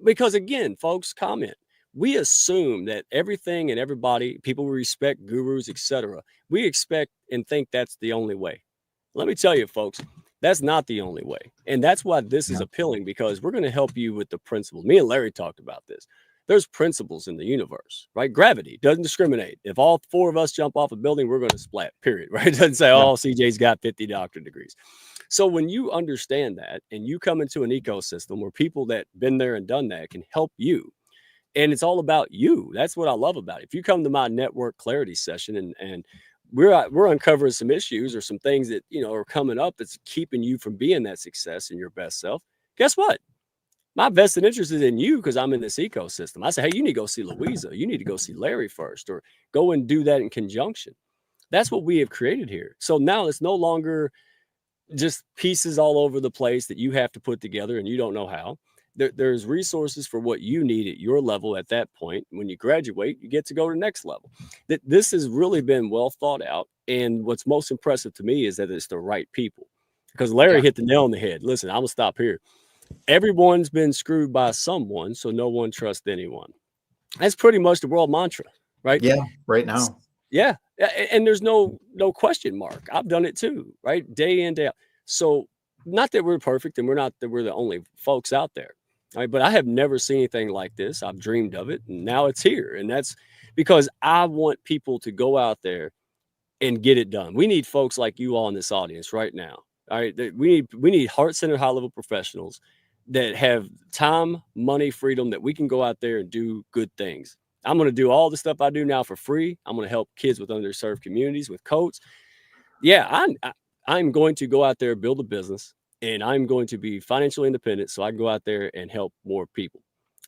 Because again, folks, comment. We assume that everything and everybody, people we respect, gurus, etc. We expect and think that's the only way. Let me tell you, folks, that's not the only way. And that's why this is appealing, because we're going to help you with the principles. Me and Larry talked about this. There's principles in the universe, right? Gravity doesn't discriminate. If all four of us jump off a building, we're going to splat, period, right? It doesn't say, oh, CJ's got 50 doctorate degrees. So when you understand that and you come into an ecosystem where people that been there and done that can help you, and it's all about you. That's what I love about it. If you come to my network clarity session and we're uncovering some issues or some things that, are coming up that's keeping you from being that success in your best self, guess what? My vested interest is in you because I'm in this ecosystem. I say, hey, you need to go see Louisa. You need to go see Larry first, or go and do that in conjunction. That's what we have created here. So now it's no longer just pieces all over the place that you have to put together and you don't know how. There's resources for what you need at your level at that point. When you graduate, you get to go to the next level. This has really been well thought out. And what's most impressive to me is that it's the right people. Because Larry hit the nail on the head. Listen, I'm going to stop here. Everyone's been screwed by someone, so no one trusts anyone. That's pretty much the world mantra, right? Yeah, right now. Yeah. And there's no question mark. I've done it too, right? Day in, day out. So not that we're perfect and we're the only folks out there. Right? But I have never seen anything like this. I've dreamed of it, and now it's here. And that's because I want people to go out there and get it done. We need folks like you all in this audience right now. All right. We need heart-centered, high-level professionals that have time, money, freedom, that we can go out there and do good things. I'm going to do all the stuff I do now for free. I'm going to help kids with underserved communities with coats. Yeah, I'm going to go out there, build a business, and I'm going to be financially independent so I can go out there and help more people.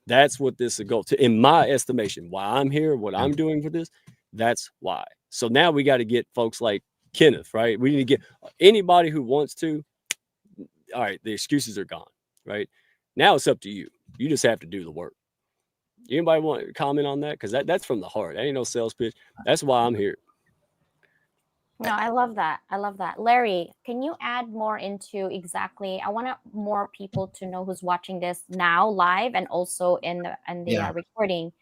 That's what this is a goal to, in my estimation. Why I'm here, what I'm doing for this, that's why. So now we got to get folks like Kenneth, right? We need to get anybody who wants to. All right, the excuses are gone, right? Now it's up to you. You just have to do the work. Anybody want to comment on that? Because that's from the heart. That ain't no sales pitch. That's why I'm here. No, I love that. I love that. Larry, can you add more into exactly? I want more people to know who's watching this now live and also in the recording.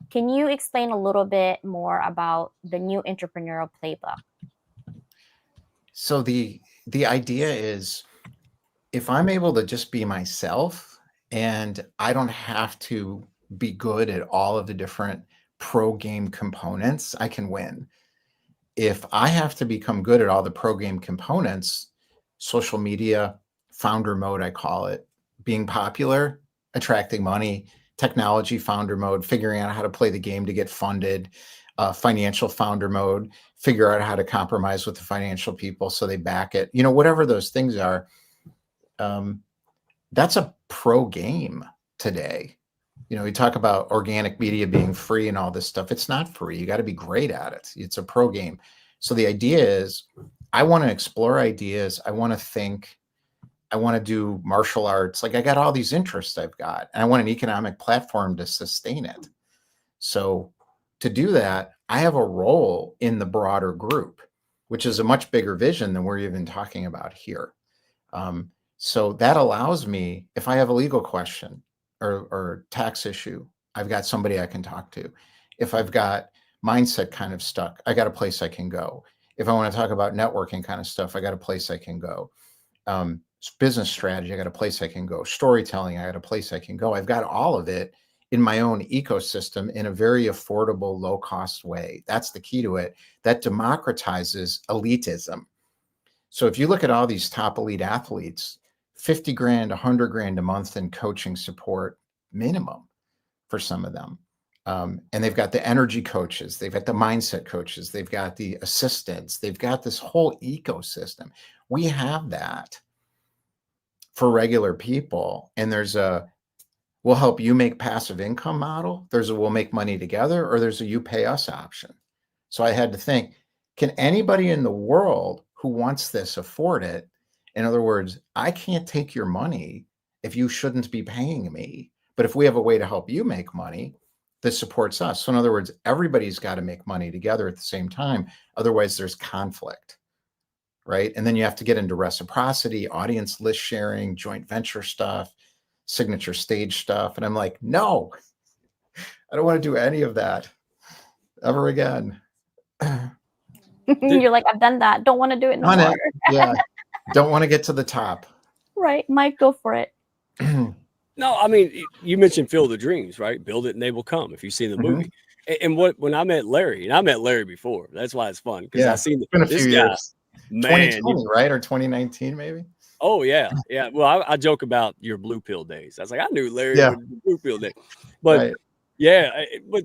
Can you explain a little bit more about the new entrepreneurial playbook? So the idea is, if I'm able to just be myself and I don't have to be good at all of the different pro game components, I can win. If I have to become good at all the pro game components, social media, founder mode, I call it, being popular, attracting money, technology founder mode, figuring out how to play the game to get funded, financial founder mode, figure out how to compromise with the financial people so they back it, whatever those things are. That's a pro game today. We talk about organic media being free and all this stuff. It's not free. You got to be great at it. It's a pro game. So the idea is, I want to explore ideas. I want to think. I want to do martial arts. Like, I got all these interests I've got, and I want an economic platform to sustain it. So to do that, I have a role in the broader group, which is a much bigger vision than we're even talking about here. So that allows me, if I have a legal question or tax issue, I've got somebody I can talk to. If I've got mindset kind of stuck, I got a place I can go. If I want to talk about networking kind of stuff, I got a place I can go. Business strategy, I got a place I can go. Storytelling, I got a place I can go. I've got all of it in my own ecosystem in a very affordable, low-cost way. That's the key to it. That democratizes elitism. So if you look at all these top elite athletes, 50 grand, 100 grand a month in coaching support minimum for some of them. And they've got the energy coaches, they've got the mindset coaches, they've got the assistants, they've got this whole ecosystem. We have that for regular people. And there's a, we'll help you make passive income model. There's a, we'll make money together, or there's a, you pay us option. So I had to think, can anybody in the world who wants this afford it? In other words, I can't take your money if you shouldn't be paying me. But if we have a way to help you make money, this supports us. So in other words, everybody's got to make money together at the same time. Otherwise, there's conflict, right? And then you have to get into reciprocity, audience list sharing, joint venture stuff, signature stage stuff. And I'm like, no, I don't want to do any of that ever again. You're like, I've done that. Don't want to do it no more. Yeah. Don't want to get to the top. Right. Mike, go for it. No, I mean, you mentioned Field of Dreams, right? Build it and they will come, if you've seen the movie. And when I met Larry, and I met Larry before, that's why it's fun, because I've seen been a few years. Man, 2020, right? Or 2019, maybe? Oh, yeah. Yeah. Well, I joke about your blue pill days. I was like, I knew Larry with the blue pill day. But but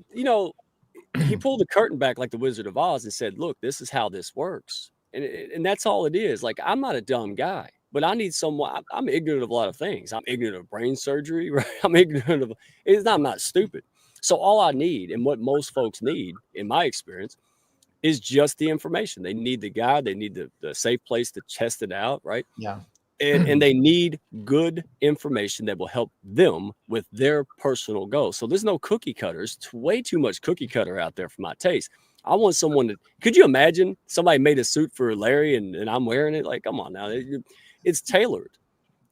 he pulled the curtain back like the Wizard of Oz and said, look, this is how this works. And that's all it is. Like, I'm not a dumb guy. but I need someone. I'm ignorant of a lot of things. I'm ignorant of brain surgery, right? I'm ignorant of, I'm not stupid. So all I need, and what most folks need in my experience, is just the information. They need the guide. They need the safe place to test it out, right? Yeah. And they need good information that will help them with their personal goals. So there's no cookie cutters. It's way too much cookie cutter out there for my taste. I want someone that, could you imagine somebody made a suit for Larry and I'm wearing it? Like, come on now. It's tailored.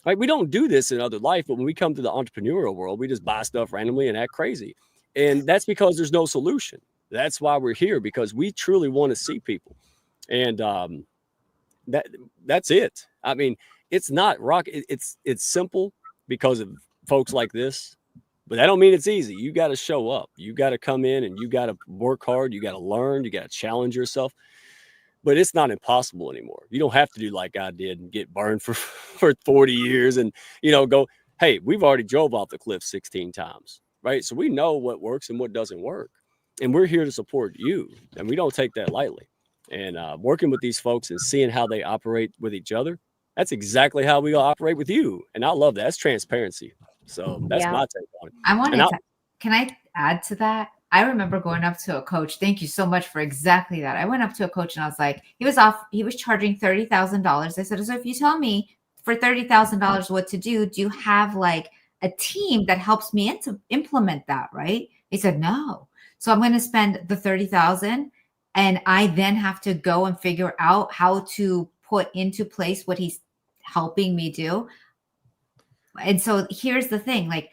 Right? We don't do this in other life, but when we come to the entrepreneurial world, we just buy stuff randomly and act crazy. And that's because there's no solution. That's why we're here, because we truly want to see people. And that's it. I mean, it's not rock. It's simple because of folks like this, but that don't mean it's easy. You got to show up. You got to come in and you got to work hard. You got to learn. You got to challenge yourself. But it's not impossible anymore. You don't have to do like I did and get burned for 40 years and, go, hey, we've already drove off the cliff 16 times, right? So we know what works and what doesn't work. And we're here to support you. And we don't take that lightly. And working with these folks and seeing how they operate with each other, that's exactly how we operate with you. And I love that. That's transparency. So that's my take on it. Can I add to that? I remember going up to a coach. Thank you so much for exactly that. I went up to a coach and I was like, he was charging $30,000. I said, so if you tell me for $30,000 what to do you have like a team that helps me to implement that? Right. He said, no. So I'm going to spend the $30,000 and I then have to go and figure out how to put into place what he's helping me do. And so here's the thing, like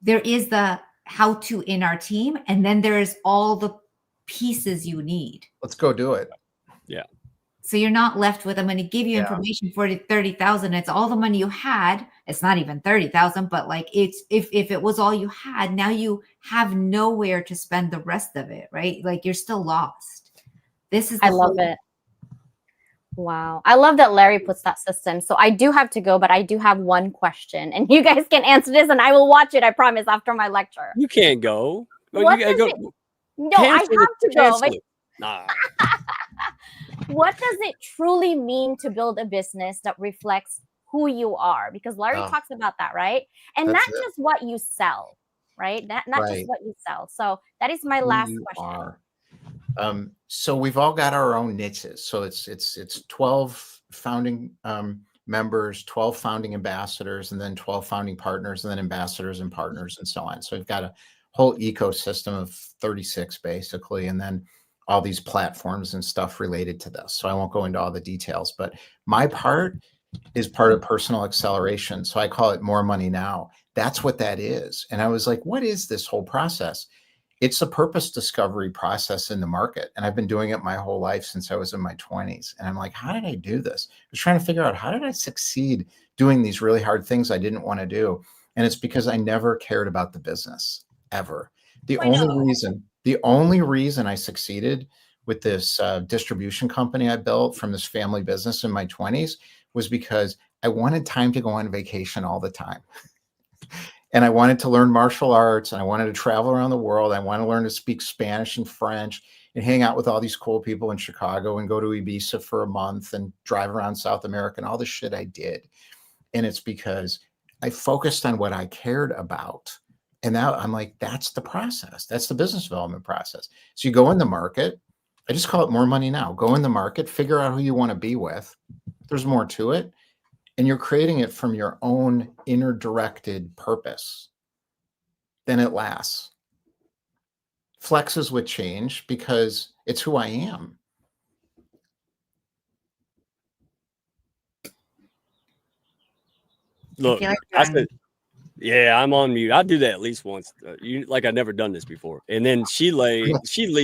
there is the how to in our team, and then there's all the pieces you need. Let's go do it. Yeah. So you're not left with, I'm going to give you information for $30,000. It's all the money you had. It's not even $30,000, but like it's, if it was all you had, now you have nowhere to spend the rest of it, right? Like you're still lost. I love it. Wow. I love that Larry puts that system. So I do have to go, but I do have one question and you guys can answer this and I will watch it. I promise after my lecture. You can't go. What you go. No, I have to go. But nah. What does it truly mean to build a business that reflects who you are? Because Larry talks about that, right? And not just what you sell, right? Not just what you sell. So that is my last question. So we've all got our own niches. So it's 12 founding members, 12 founding ambassadors, and then 12 founding partners, and then ambassadors and partners and so on. So we've got a whole ecosystem of 36 basically, and then all these platforms and stuff related to this. So I won't go into all the details, but my part is part of personal acceleration. So I call it More Money Now. That's what that is. And I was like, what is this whole process? It's a purpose discovery process in the market. And I've been doing it my whole life since I was in my 20s. And I'm like, how did I do this? I was trying to figure out, how did I succeed doing these really hard things I didn't want to do? And it's because I never cared about the business ever. The only reason I succeeded with this distribution company I built from this family business in my 20s was because I wanted time to go on vacation all the time. And I wanted to learn martial arts, and I wanted to travel around the world. I wanted to learn to speak Spanish and French and hang out with all these cool people in Chicago and go to Ibiza for a month and drive around South America and all the shit I did. And it's because I focused on what I cared about. And now I'm like, that's the process. That's the business development process. So you go in the market. I just call it More Money Now. Go in the market, figure out who you want to be with. There's more to it. And you're creating it from your own inner directed purpose. Then it lasts. Flexes with change because it's who I am. Look, I said, yeah, I'm on mute. I do that at least once. I've never done this before. And then she leaves.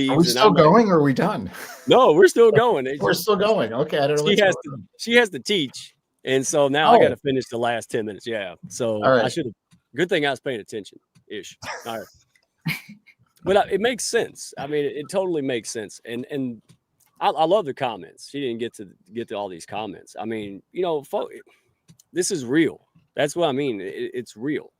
Are we still going or are we done? No, we're still going. We're still going. Okay. I don't know. She has to teach. And so now I got to finish the last 10 minutes. Yeah. So I should have. Good thing I was paying attention ish. All right. But it makes sense. I mean, it totally makes sense. And I love the comments. She didn't get to all these comments. I mean, this is real. That's what I mean. It's real.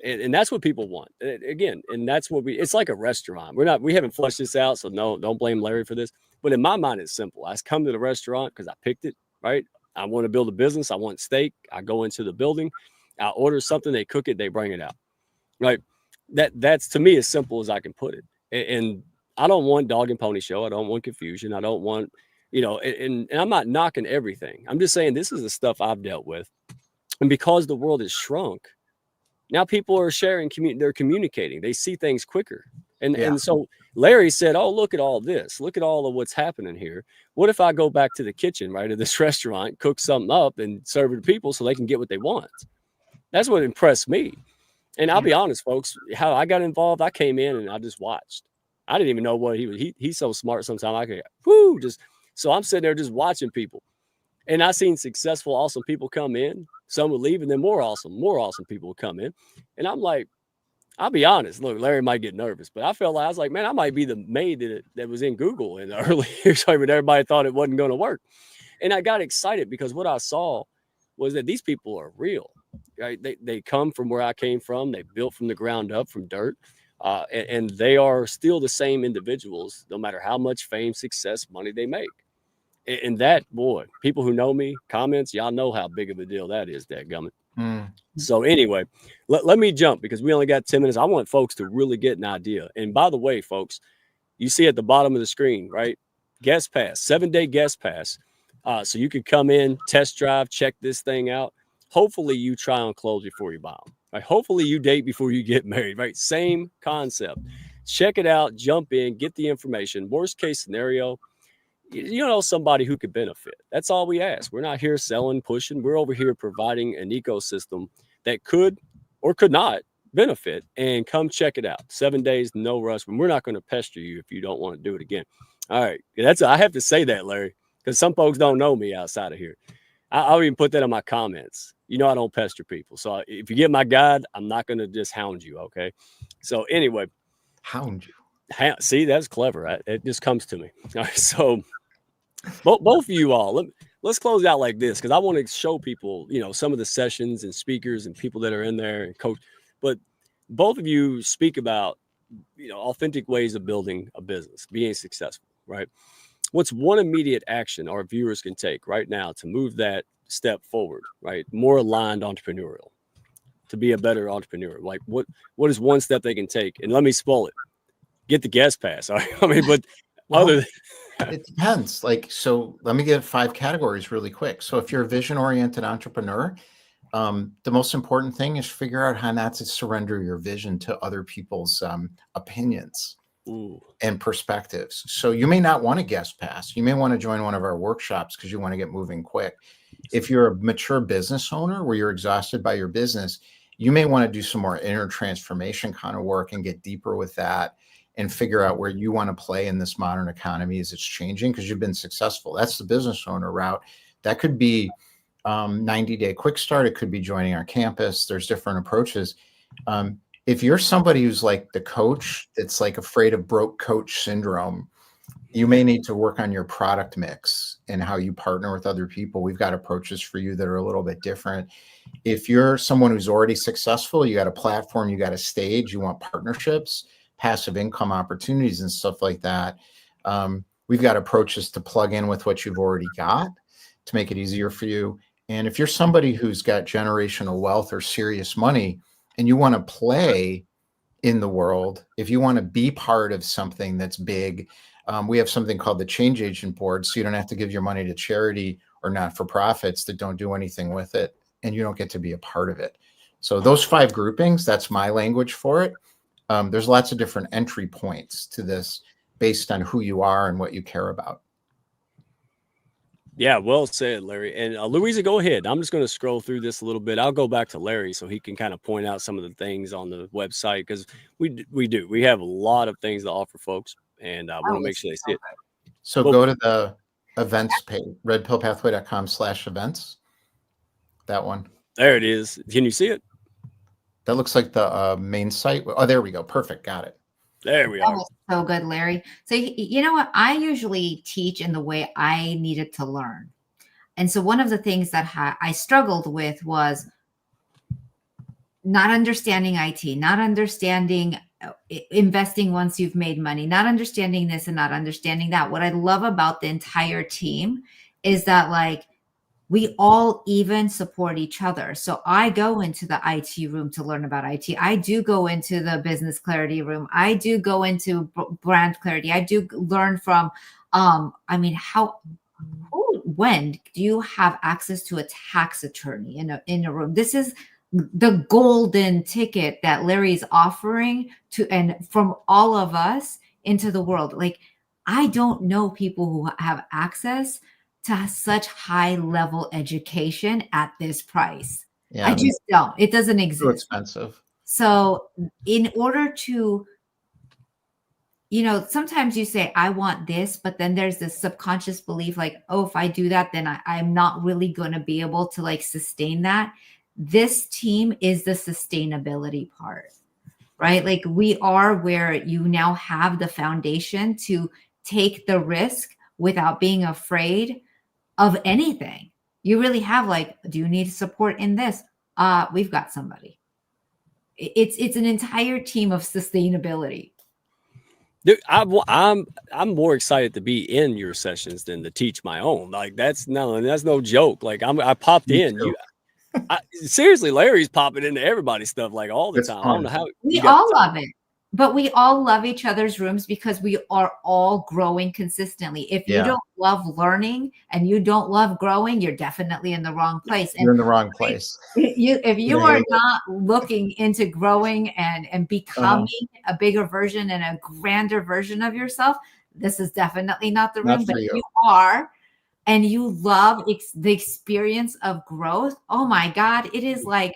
And that's what people want. Again, and that's what it's like a restaurant. We haven't flushed this out. So no, don't blame Larry for this. But in my mind, it's simple. I come to the restaurant because I picked it, right? I want to build a business. I want steak. I go into the building, I order something, they cook it, they bring it out. Right. That's to me as simple as I can put it. And I don't want dog and pony show. I don't want confusion. I don't want, and I'm not knocking everything. I'm just saying this is the stuff I've dealt with. And because the world has shrunk, now people are sharing, they're communicating. They see things quicker. And so Larry said, oh, look at all this. Look at all of what's happening here. What if I go back to the kitchen, right, of this restaurant, cook something up and serve it to people so they can get what they want? That's what impressed me. And I'll be honest, folks, how I got involved, I came in and I just watched. I didn't even know what he was. He's so smart sometimes. I could, so I'm sitting there just watching people. And I seen successful, awesome people come in. Some would leave, and then more awesome people would come in. And I'm like, I'll be honest. Look, Larry might get nervous, but I felt like I was like, man, I might be the maid that was in Google in the early years, but everybody thought it wasn't going to work. And I got excited because what I saw was that these people are real. Right? They come from where I came from. They built from the ground up, from dirt, and they are still the same individuals, no matter how much fame, success, money they make. And that, boy, people who know me, comments, y'all know how big of a deal that is, dadgummit. So anyway, let me jump because we only got 10 minutes. I want folks to really get an idea. And by the way, folks, you see at the bottom of the screen, right? Guest pass, 7-day guest pass. So you can come in, test drive, check this thing out. Hopefully you try on clothes before you buy them. Right? Hopefully you date before you get married, right? Same concept. Check it out, jump in, get the information. Worst case scenario, you know, somebody who could benefit. That's all we ask. We're not here selling, pushing. We're over here providing an ecosystem that could or could not benefit, and come check it out. 7 days, no rush. We're not going to pester you if you don't want to do it again. All right. I have to say that, Larry, because some folks don't know me outside of here. I'll even put that in my comments. You know, I don't pester people. So if you get my guide, I'm not going to just hound you. Okay. So anyway. Hound you. See, that's clever. It just comes to me. All right. So both of you all, let's close out like this, because I want to show people, you know, some of the sessions and speakers and people that are in there and coach. But both of you speak about, you know, authentic ways of building a business, being successful, right? What's one immediate action our viewers can take right now to move that step forward, right? More aligned entrepreneurial, to be a better entrepreneur. Like what is one step they can take? And let me spoil it. Get the guest pass. All right? I mean, but other than it depends. Like, so let me give 5 categories really quick. So if you're a vision-oriented entrepreneur, the most important thing is figure out how not to surrender your vision to other people's opinions and perspectives. So you may not want a guest pass. You may want to join one of our workshops because you want to get moving quick. If you're a mature business owner where you're exhausted by your business, you may want to do some more inner transformation kind of work and get deeper with that and figure out where you want to play in this modern economy as it's changing, because you've been successful. That's the business owner route. That could be 90-day quick start. It could be joining our campus. There's different approaches. If you're somebody who's like the coach that's like afraid of broke coach syndrome, you may need to work on your product mix and how you partner with other people. We've got approaches for you that are a little bit different. If you're someone who's already successful, you got a platform, you got a stage, you want partnerships, passive income opportunities and stuff like that. We've got approaches to plug in with what you've already got to make it easier for you. And if you're somebody who's got generational wealth or serious money and you want to play in the world, if you want to be part of something that's big, we have something called the Change Agent Board. So you don't have to give your money to charity or not-for-profits that don't do anything with it, and you don't get to be a part of it. So those 5 groupings, that's my language for it. There's lots of different entry points to this based on who you are and what you care about. Yeah, well said, Larry. And Louisa, go ahead. I'm just going to scroll through this a little bit. I'll go back to Larry so he can kind of point out some of the things on the website, because we have a lot of things to offer folks, and I want to make sure they see it. So go to the events page, redpillpathway.com/events. That one. There it is. Can you see it? That looks like the main site. Oh, there we go. Perfect. Got it. There we are. So good, Larry. So you know what? I usually teach in the way I needed to learn. And so one of the things that I struggled with was not understanding IT, not understanding investing once you've made money, not understanding this and not understanding that. What I love about the entire team is that, like, we all even support each other. So I go into the IT room to learn about IT. I do go into the business clarity room. I do go into brand clarity. I do learn from, when do you have access to a tax attorney in a room? This is the golden ticket that Larry's offering and from all of us into the world. Like, I don't know people who have access to such high level education at this price. Yeah, I just don't. It doesn't too exist. expensive. So in order to, sometimes you say, I want this, but then there's this subconscious belief like, oh, if I do that, then I'm not really going to be able to like sustain that. This team is the sustainability part, right? Like, we are where you now have the foundation to take the risk without being afraid of anything. You really have like, do you need support in this? We've got somebody. It's an entire team of sustainability. Dude, I'm more excited to be in your sessions than to teach my own. Like, that's no joke. Like, I popped in. Seriously, Larry's popping into everybody's stuff like all the It's time. fun. I don't know how We all love it, but we all love each other's rooms because we are all growing consistently. If you don't love learning and you don't love growing, you're definitely in the wrong place. You're in the wrong place. If you are not looking into growing and becoming a bigger version and a grander version of yourself, this is definitely not the room. But if you are, and you love the experience of growth, oh my God, it is like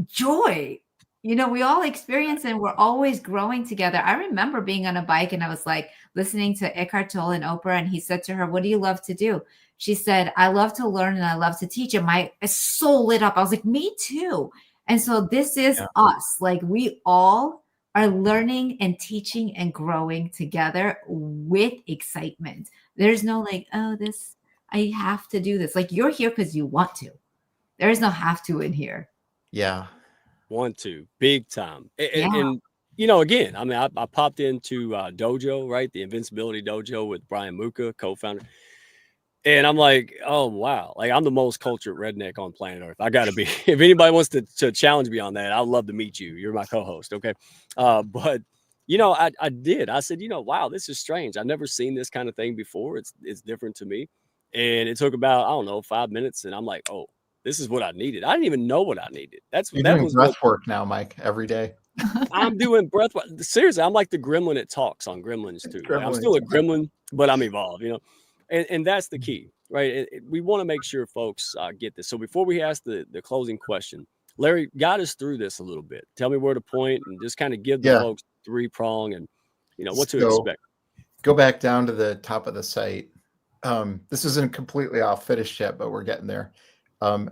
joy. We all experience and we're always growing together. I remember being on a bike and I was like listening to Eckhart Tolle and Oprah, and he said to her, what do you love to do? She said, I love to learn and I love to teach. And my soul lit up. I was like, me too. And so this is us. Like, we all are learning and teaching and growing together with excitement. There's no like, oh, I have to do this. Like, you're here because you want to. There is no have to in here. Yeah. Want to, big time. And again, I mean, I popped into Dojo, right? The Invincibility Dojo with Brian Muka, co-founder. And I'm like, oh, wow. Like, I'm the most cultured redneck on planet Earth. I got to be. If anybody wants to challenge me on that, I'd love to meet you. You're my co-host, okay? But, I did. I said, wow, this is strange. I've never seen this kind of thing before. It's different to me. And it took about, I don't know, 5 minutes. And I'm like, oh, this is what I needed. I didn't even know what I needed. You're doing breath work now, Mike, every day. I'm doing breath work. Seriously, I'm like the gremlin that talks on Gremlins too. Like, I'm still a gremlin, but I'm evolved, and that's the key, right? We want to make sure folks get this. So before we ask the closing question, Larry, guide us through this a little bit. Tell me where to point and just kind of give the folks 3-prong and what to expect. Go back down to the top of the site. This isn't completely all finished yet, but we're getting there.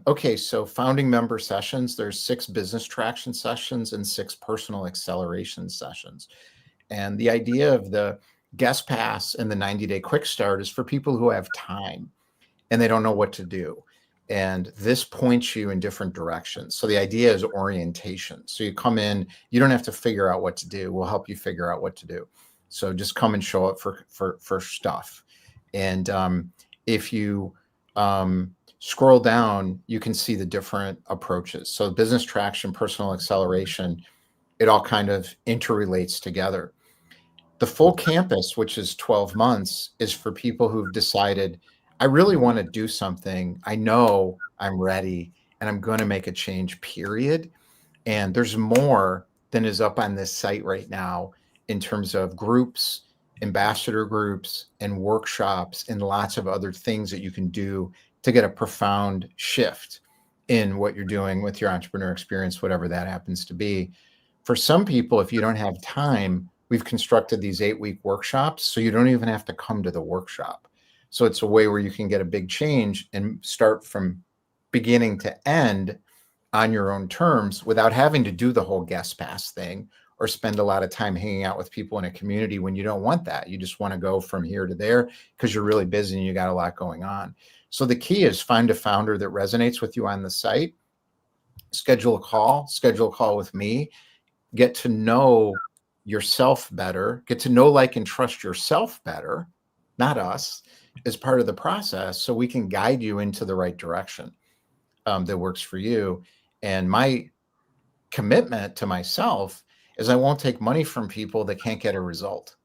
Okay, so founding member sessions, there's 6 business traction sessions and 6 personal acceleration sessions. And the idea of the guest pass and the 90-day quick start is for people who have time and they don't know what to do. And this points you in different directions. So the idea is orientation. So you come in, you don't have to figure out what to do. We'll help you figure out what to do. So just come and show up for stuff. And if you scroll down, you can see the different approaches. So business traction, personal acceleration, it all kind of interrelates together. The full campus, which is 12 months, is for people who've decided, I really want to do something. I know I'm ready and I'm going to make a change, period. And there's more than is up on this site right now in terms of groups, ambassador groups, and workshops, and lots of other things that you can do to get a profound shift in what you're doing with your entrepreneur experience, whatever that happens to be. For some people, if you don't have time, we've constructed these 8-week workshops, so you don't even have to come to the workshop. So it's a way where you can get a big change and start from beginning to end on your own terms without having to do the whole guest pass thing or spend a lot of time hanging out with people in a community when you don't want that. You just want to go from here to there because you're really busy and you got a lot going on. So the key is find a founder that resonates with you on the site, schedule a call with me, get to know yourself better, get to know, like, and trust yourself better, not us, as part of the process so we can guide you into the right direction that works for you. And my commitment to myself is I won't take money from people that can't get a result.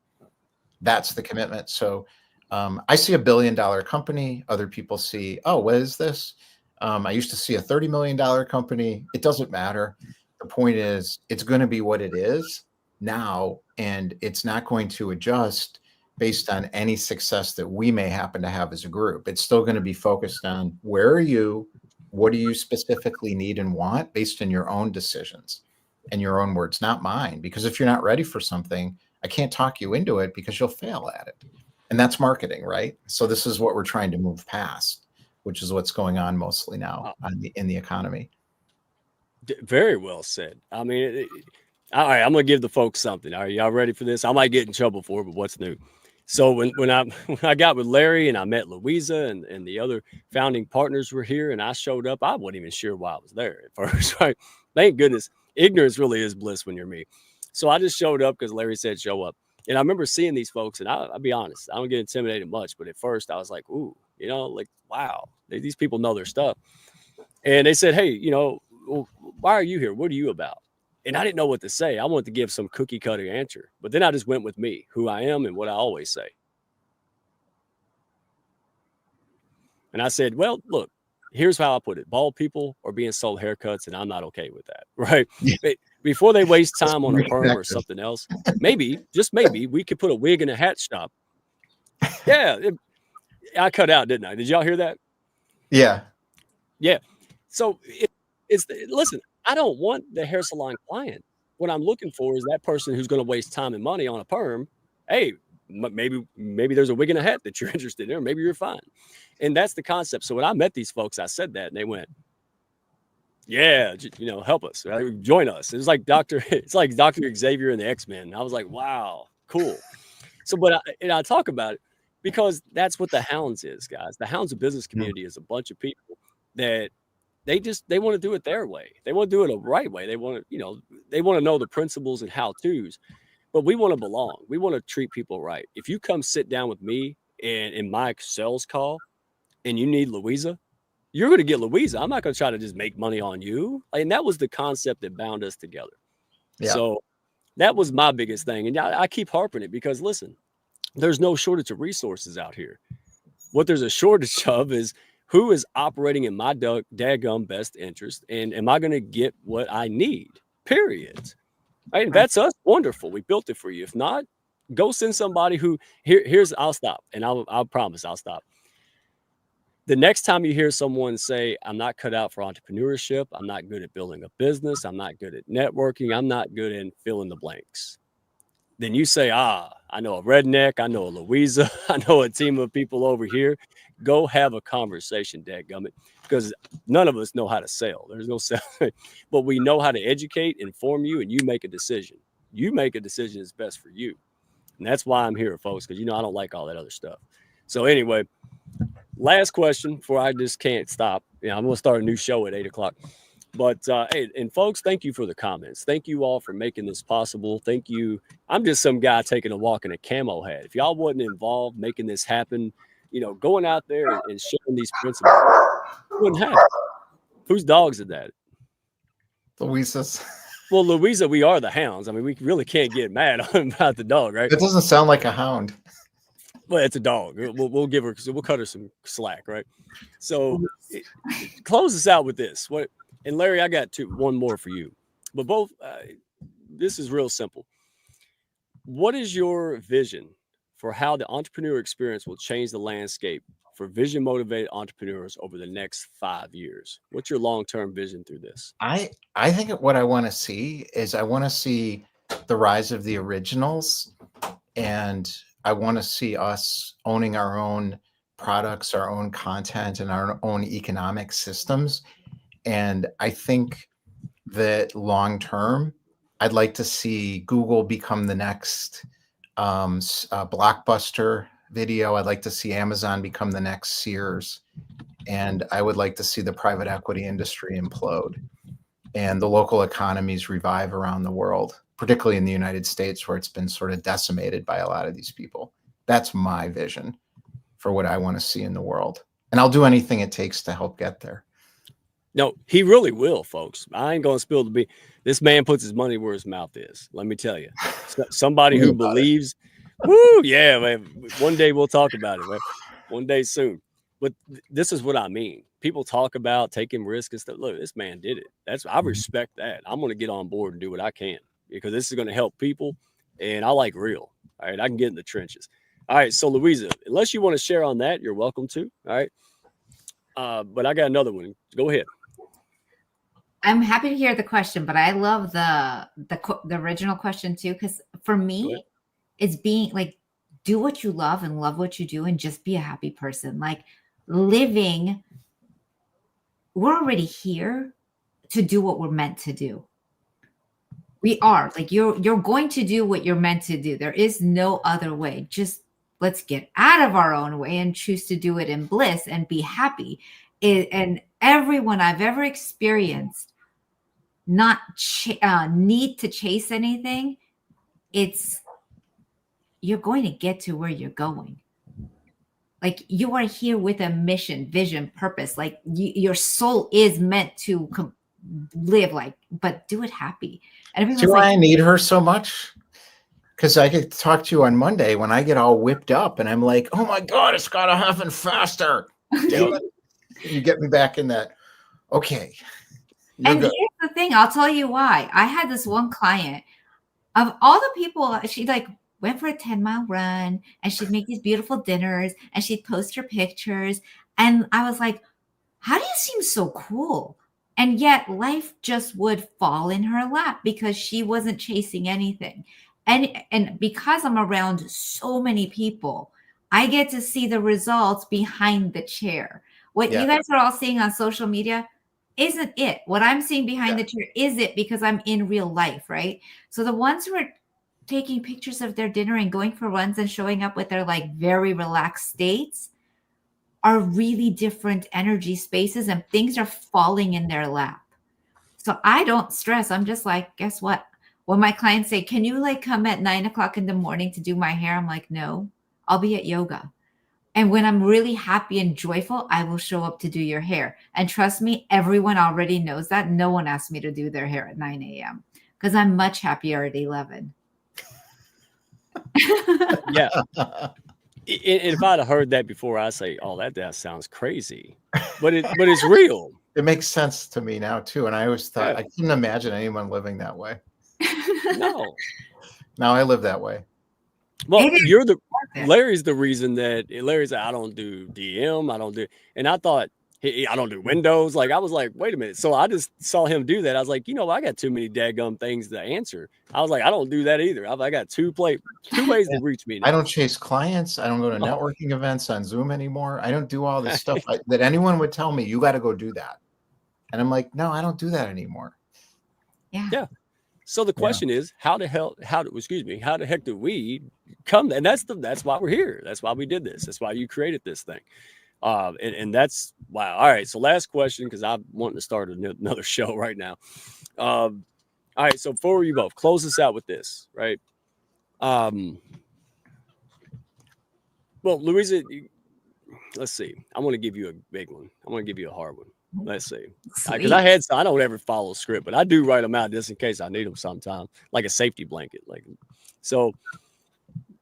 That's the commitment. So I see $1 billion company. Other people see, oh, what is this? I used to see a $30 million company. It doesn't matter. The point is, it's going to be what it is now, and it's not going to adjust based on any success that we may happen to have as a group. It's still going to be focused on where are you, what do you specifically need and want based on your own decisions and your own words, not mine. Because if you're not ready for something, I can't talk you into it because you'll fail at it. And that's marketing, right? So this is what we're trying to move past, which is what's going on mostly now in the economy. Very well said. I mean, all right, I'm going to give the folks something. Are y'all ready for this? I might get in trouble for it, but what's new? So when I got with Larry and I met Louisa and the other founding partners were here and I showed up, I wasn't even sure why I was there at first, right? Thank goodness. Ignorance really is bliss when you're me. So I just showed up because Larry said show up. And I remember seeing these folks, and I'll be honest, I don't get intimidated much, but at first I was like, ooh, you know, like, wow, these people know their stuff. And they said, hey, you know, well, why are you here? What are you about? And I didn't know what to say. I wanted to give some cookie cutter answer, but then I just went with me, who I am and what I always say. And I said, well, look, here's how I put it. Bald people are being sold haircuts, and I'm not okay with that, right? Yeah. Before they waste time on a perm or something else, maybe, just maybe, we could put a wig in a hat shop. Yeah, I cut out, didn't I? Did y'all hear that? Yeah. Yeah. So listen, I don't want the hair salon client. What I'm looking for is that person who's going to waste time and money on a perm. Hey, maybe there's a wig and a hat that you're interested in, or maybe you're fine. And that's the concept. So when I met these folks, I said that and they went, yeah, you know, help us, join us. It's like Dr. Xavier and the X-Men. I was like, wow, cool. So, but I talk about it because that's what the Hounds is, guys. The Hounds of business community is a bunch of people that they want to do it their way. They want to do it a right way. They want to know the principles and how-tos, but we want to belong. We want to treat people right. If you come sit down with me in my sales call and you need Louisa, you're going to get Louisa. I'm not going to try to just make money on you. And that was the concept that bound us together. Yeah. So that was my biggest thing. And I keep harping it because, listen, there's no shortage of resources out here. What there's a shortage of is who is operating in my daggum best interest, and am I going to get what I need, period. Right? That's us. Wonderful. We built it for you. If not, go send somebody who I'll stop, and I'll promise I'll stop. The next time you hear someone say, I'm not cut out for entrepreneurship, I'm not good at building a business, I'm not good at networking, I'm not good in fill in the blanks, then you say, I know a redneck, I know a Louisa, I know a team of people over here. Go have a conversation, dadgummit, because none of us know how to sell. There's no selling, but we know how to educate, inform you, and you make a decision. You make a decision that's best for you. And that's why I'm here, folks, because, I don't like all that other stuff. So anyway, last question before I just can't stop. I'm going to start a new show at 8:00. But, hey, and folks, thank you for the comments. Thank you all for making this possible. Thank you. I'm just some guy taking a walk in a camo hat. If y'all wasn't involved making this happen, going out there and sharing these principles, it wouldn't happen. Whose dogs are that? Louisa's. Well, Louisa, we are the Hounds. I mean, we really can't get mad about the dog, right? It doesn't sound like a hound. Well, it's a dog. We'll give her, we'll cut her some slack, right? So close us out with this. And Larry, I got one more for you, but both, this is real simple. What is your vision for how the entrepreneur experience will change the landscape for vision motivated entrepreneurs over the next 5 years? What's your long-term vision through this? I think what I want to see is I want to see the rise of the originals, and I want to see us owning our own products, our own content, and our own economic systems. And I think that long term, I'd like to see Google become the next Blockbuster Video. I'd like to see Amazon become the next Sears. And I would like to see the private equity industry implode and the local economies revive around the world, particularly in the United States, where it's been sort of decimated by a lot of these people. That's my vision for what I want to see in the world. And I'll do anything it takes to help get there. No, he really will, folks. I ain't going to spill the beans. This man puts his money where his mouth is. Let me tell you. Somebody who believes, woo, yeah, man. One day we'll talk about it, man. One day soon. But this is what I mean. People talk about taking risks and stuff. Look, this man did it. I respect that. I'm going to get on board and do what I can because this is going to help people. And I like real. All right. I can get in the trenches. All right. So, Louisa, unless you want to share on that, you're welcome to. All right. But I got another one. Go ahead. I'm happy to hear the question, but I love the original question too, because for me, it's being like, do what you love and love what you do and just be a happy person. Like living, we're already here to do what we're meant to do. We are like, you're going to do what you're meant to do. There is no other way. Just let's get out of our own way and choose to do it in bliss and be happy. And everyone I've ever experienced not need to chase anything. It's you're going to get to where you're going. Like you are here with a mission, vision, purpose. Like your soul is meant to live like, but do it happy. And everyone's See why like, I need her so much? Because I could talk to you on Monday when I get all whipped up and I'm like, oh my God, it's got to happen faster. You get me back in that. Okay. And here's the thing. I'll tell you why. I had this one client of all the people, she like went for a 10-mile run and she'd make these beautiful dinners and she'd post her pictures. And I was like, how do you seem so cool? And yet life just would fall in her lap because she wasn't chasing anything. And because I'm around so many people, I get to see the results behind the chair. What you guys are all seeing on social media isn't it. What I'm seeing behind the chair is it because I'm in real life, right? So the ones who are taking pictures of their dinner and going for runs and showing up with their like very relaxed states are really different energy spaces and things are falling in their lap. So I don't stress. I'm just like, guess what? When my clients say, can you like come at 9 o'clock in the morning to do my hair? I'm like, no, I'll be at yoga. And when I'm really happy and joyful, I will show up to do your hair. And trust me, everyone already knows that. No one asked me to do their hair at 9 a.m. because I'm much happier at 11. Yeah. If I'd have heard that before, I'd say, oh, that sounds crazy. But it's real. It makes sense to me now, too. And I always thought, I couldn't imagine anyone living that way. No. Now I live that way. Well, Larry's the reason that Larry's like, I don't do DM. I don't do, and I thought I don't do Windows. Like I was like, wait a minute. So I just saw him do that. I was like, I got too many daggum things to answer. I was like, I don't do that either. I got two ways to reach me now. I don't chase clients. I don't go to networking events on Zoom anymore. I don't do all this stuff that anyone would tell me, you got to go do that. And I'm like, no, I don't do that anymore. Yeah. So the question is, how the heck do we come? And that's why we're here. That's why we did this. That's why you created this thing. And that's wow. All right. So last question, because I'm wanting to start another show right now. All right. So for you both, close us out with this, right? Well, Louisa, let's see. I want to give you a big one. I want to give you a hard one. Let's see. Because I don't ever follow script, but I do write them out just in case I need them sometime, like a safety blanket. Like, so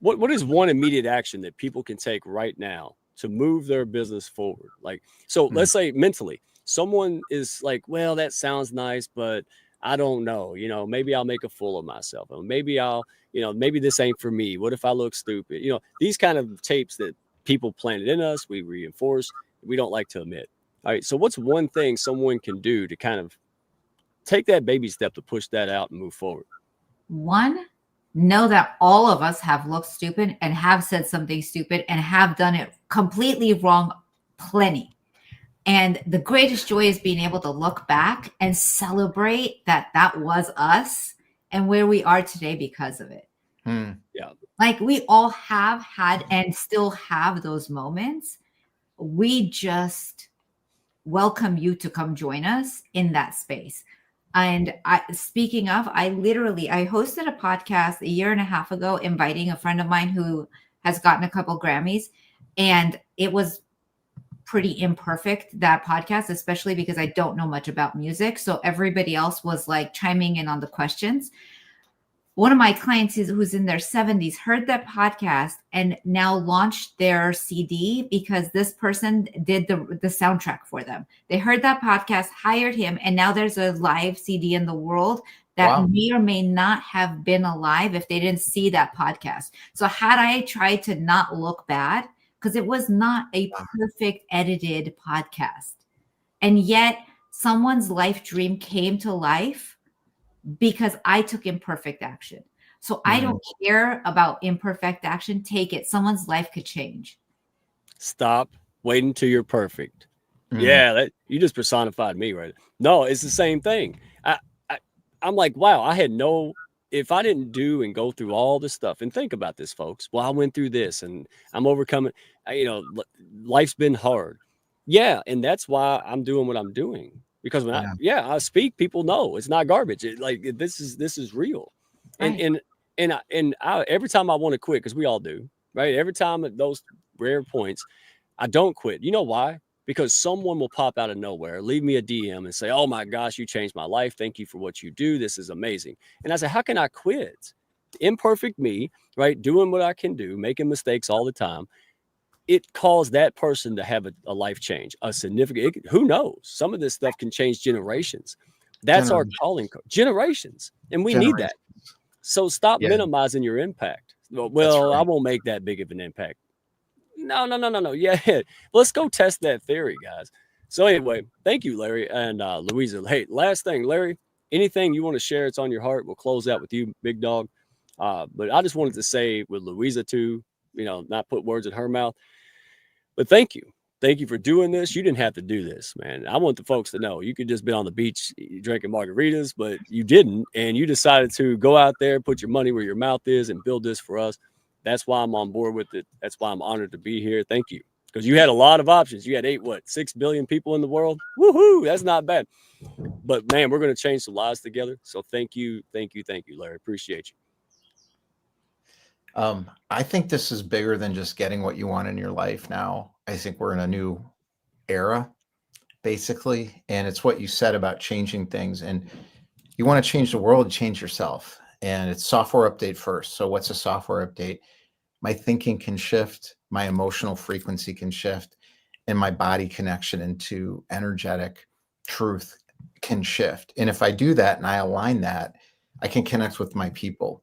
what is one immediate action that people can take right now to move their business forward? Like, so let's say mentally, someone is like, well, that sounds nice, but I don't know, maybe I'll make a fool of myself. Or maybe maybe this ain't for me. What if I look stupid? These kind of tapes that people planted in us, we reinforce, we don't like to admit. All right. So what's one thing someone can do to kind of take that baby step to push that out and move forward? One, know that all of us have looked stupid and have said something stupid and have done it completely wrong plenty. And the greatest joy is being able to look back and celebrate that was us and where we are today because of it. Yeah. Like we all have had and still have those moments. We just welcome you to come join us in that space. And speaking of, I hosted a podcast a year and a half ago, inviting a friend of mine who has gotten a couple Grammys. And it was pretty imperfect, that podcast, especially because I don't know much about music. So everybody else was like chiming in on the questions. One of my clients who's in their 70s heard that podcast and now launched their CD because this person did the soundtrack for them. They heard that podcast, hired him, and now there's a live CD in the world that may or may not have been alive if they didn't see that podcast. So had I tried to not look bad, because it was not a perfect edited podcast, and yet someone's life dream came to life because I took imperfect action. So I don't care about imperfect action. Take it. Someone's life could change. Stop waiting till you're perfect. Yeah, you just personified me, right? No, it's the same thing. I'm like, wow, if I didn't do and go through all this stuff, and think about this, folks. Well, I went through this and I'm overcoming, life's been hard. Yeah. And that's why I'm doing what I'm doing. Because when I speak, people know it's not garbage. This is real. Right. And I, every time I want to quit, because we all do, right? Every time at those rare points, I don't quit. You know why? Because someone will pop out of nowhere, leave me a DM and say, oh my gosh, you changed my life. Thank you for what you do. This is amazing. And I say, how can I quit? Imperfect me, right? Doing what I can do, making mistakes all the time. It caused that person to have a life change, a significant, who knows? Some of this stuff can change generations. That's our calling, generations. And we need that. So stop minimizing your impact. Well, I won't make that big of an impact. No. Yeah. Let's go test that theory, guys. So anyway, thank you, Larry and Louisa. Hey, last thing, Larry, anything you want to share? It's on your heart. We'll close out with you, big dog. But I just wanted to say with Louisa too, not put words in her mouth, but thank you. Thank you for doing this. You didn't have to do this, man. I want the folks to know you could just be on the beach drinking margaritas, but you didn't. And you decided to go out there, put your money where your mouth is and build this for us. That's why I'm on board with it. That's why I'm honored to be here. Thank you. Because you had a lot of options. You had 6 billion people in the world. Woohoo. That's not bad. But man, we're going to change some lives together. So thank you, Larry. Appreciate you. I think this is bigger than just getting what you want in your life now. I think we're in a new era, basically. And it's what you said about changing things. And you want to change the world, change yourself. And it's software update first. So what's a software update? My thinking can shift, my emotional frequency can shift, and my body connection into energetic truth can shift. And if I do that and I align that, I can connect with my people.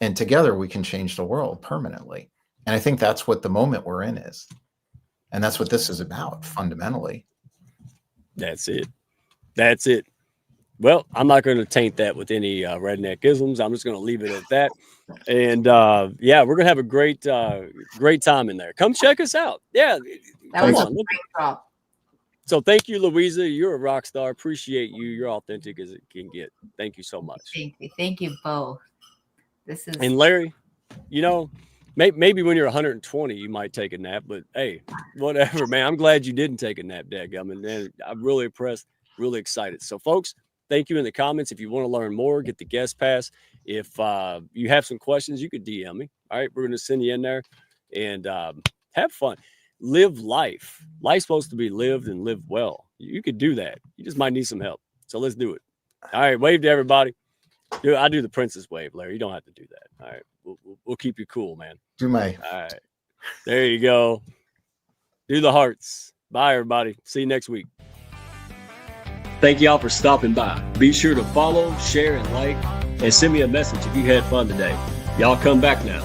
And together we can change the world permanently. And I think that's what the moment we're in is. And that's what this is about, fundamentally. That's it. Well, I'm not going to taint that with any redneck-isms. I'm just going to leave it at that. And we're going to have a great time in there. Come check us out. Yeah. That was a great drop. So thank you, Louisa. You're a rock star. Appreciate you. You're authentic as it can get. Thank you so much. Thank you both. And Larry, maybe when you're 120, you might take a nap, but hey, whatever, man. I'm glad you didn't take a nap, dadgummit. Man, I'm really impressed, really excited. So folks, thank you in the comments. If you want to learn more, get the guest pass. If you have some questions, you could DM me. All right, we're going to send you in there and have fun. Live life. Life's supposed to be lived and lived well. You could do that. You just might need some help. So let's do it. All right, wave to everybody. Dude, I do the princess wave, Larry. You don't have to do that. All right, we'll keep you cool, man. Do my. All right, there you go. Do the hearts. Bye, everybody. See you next week. Thank y'all for stopping by. Be sure to follow, share, and like, and send me a message if you had fun today. Y'all come back now.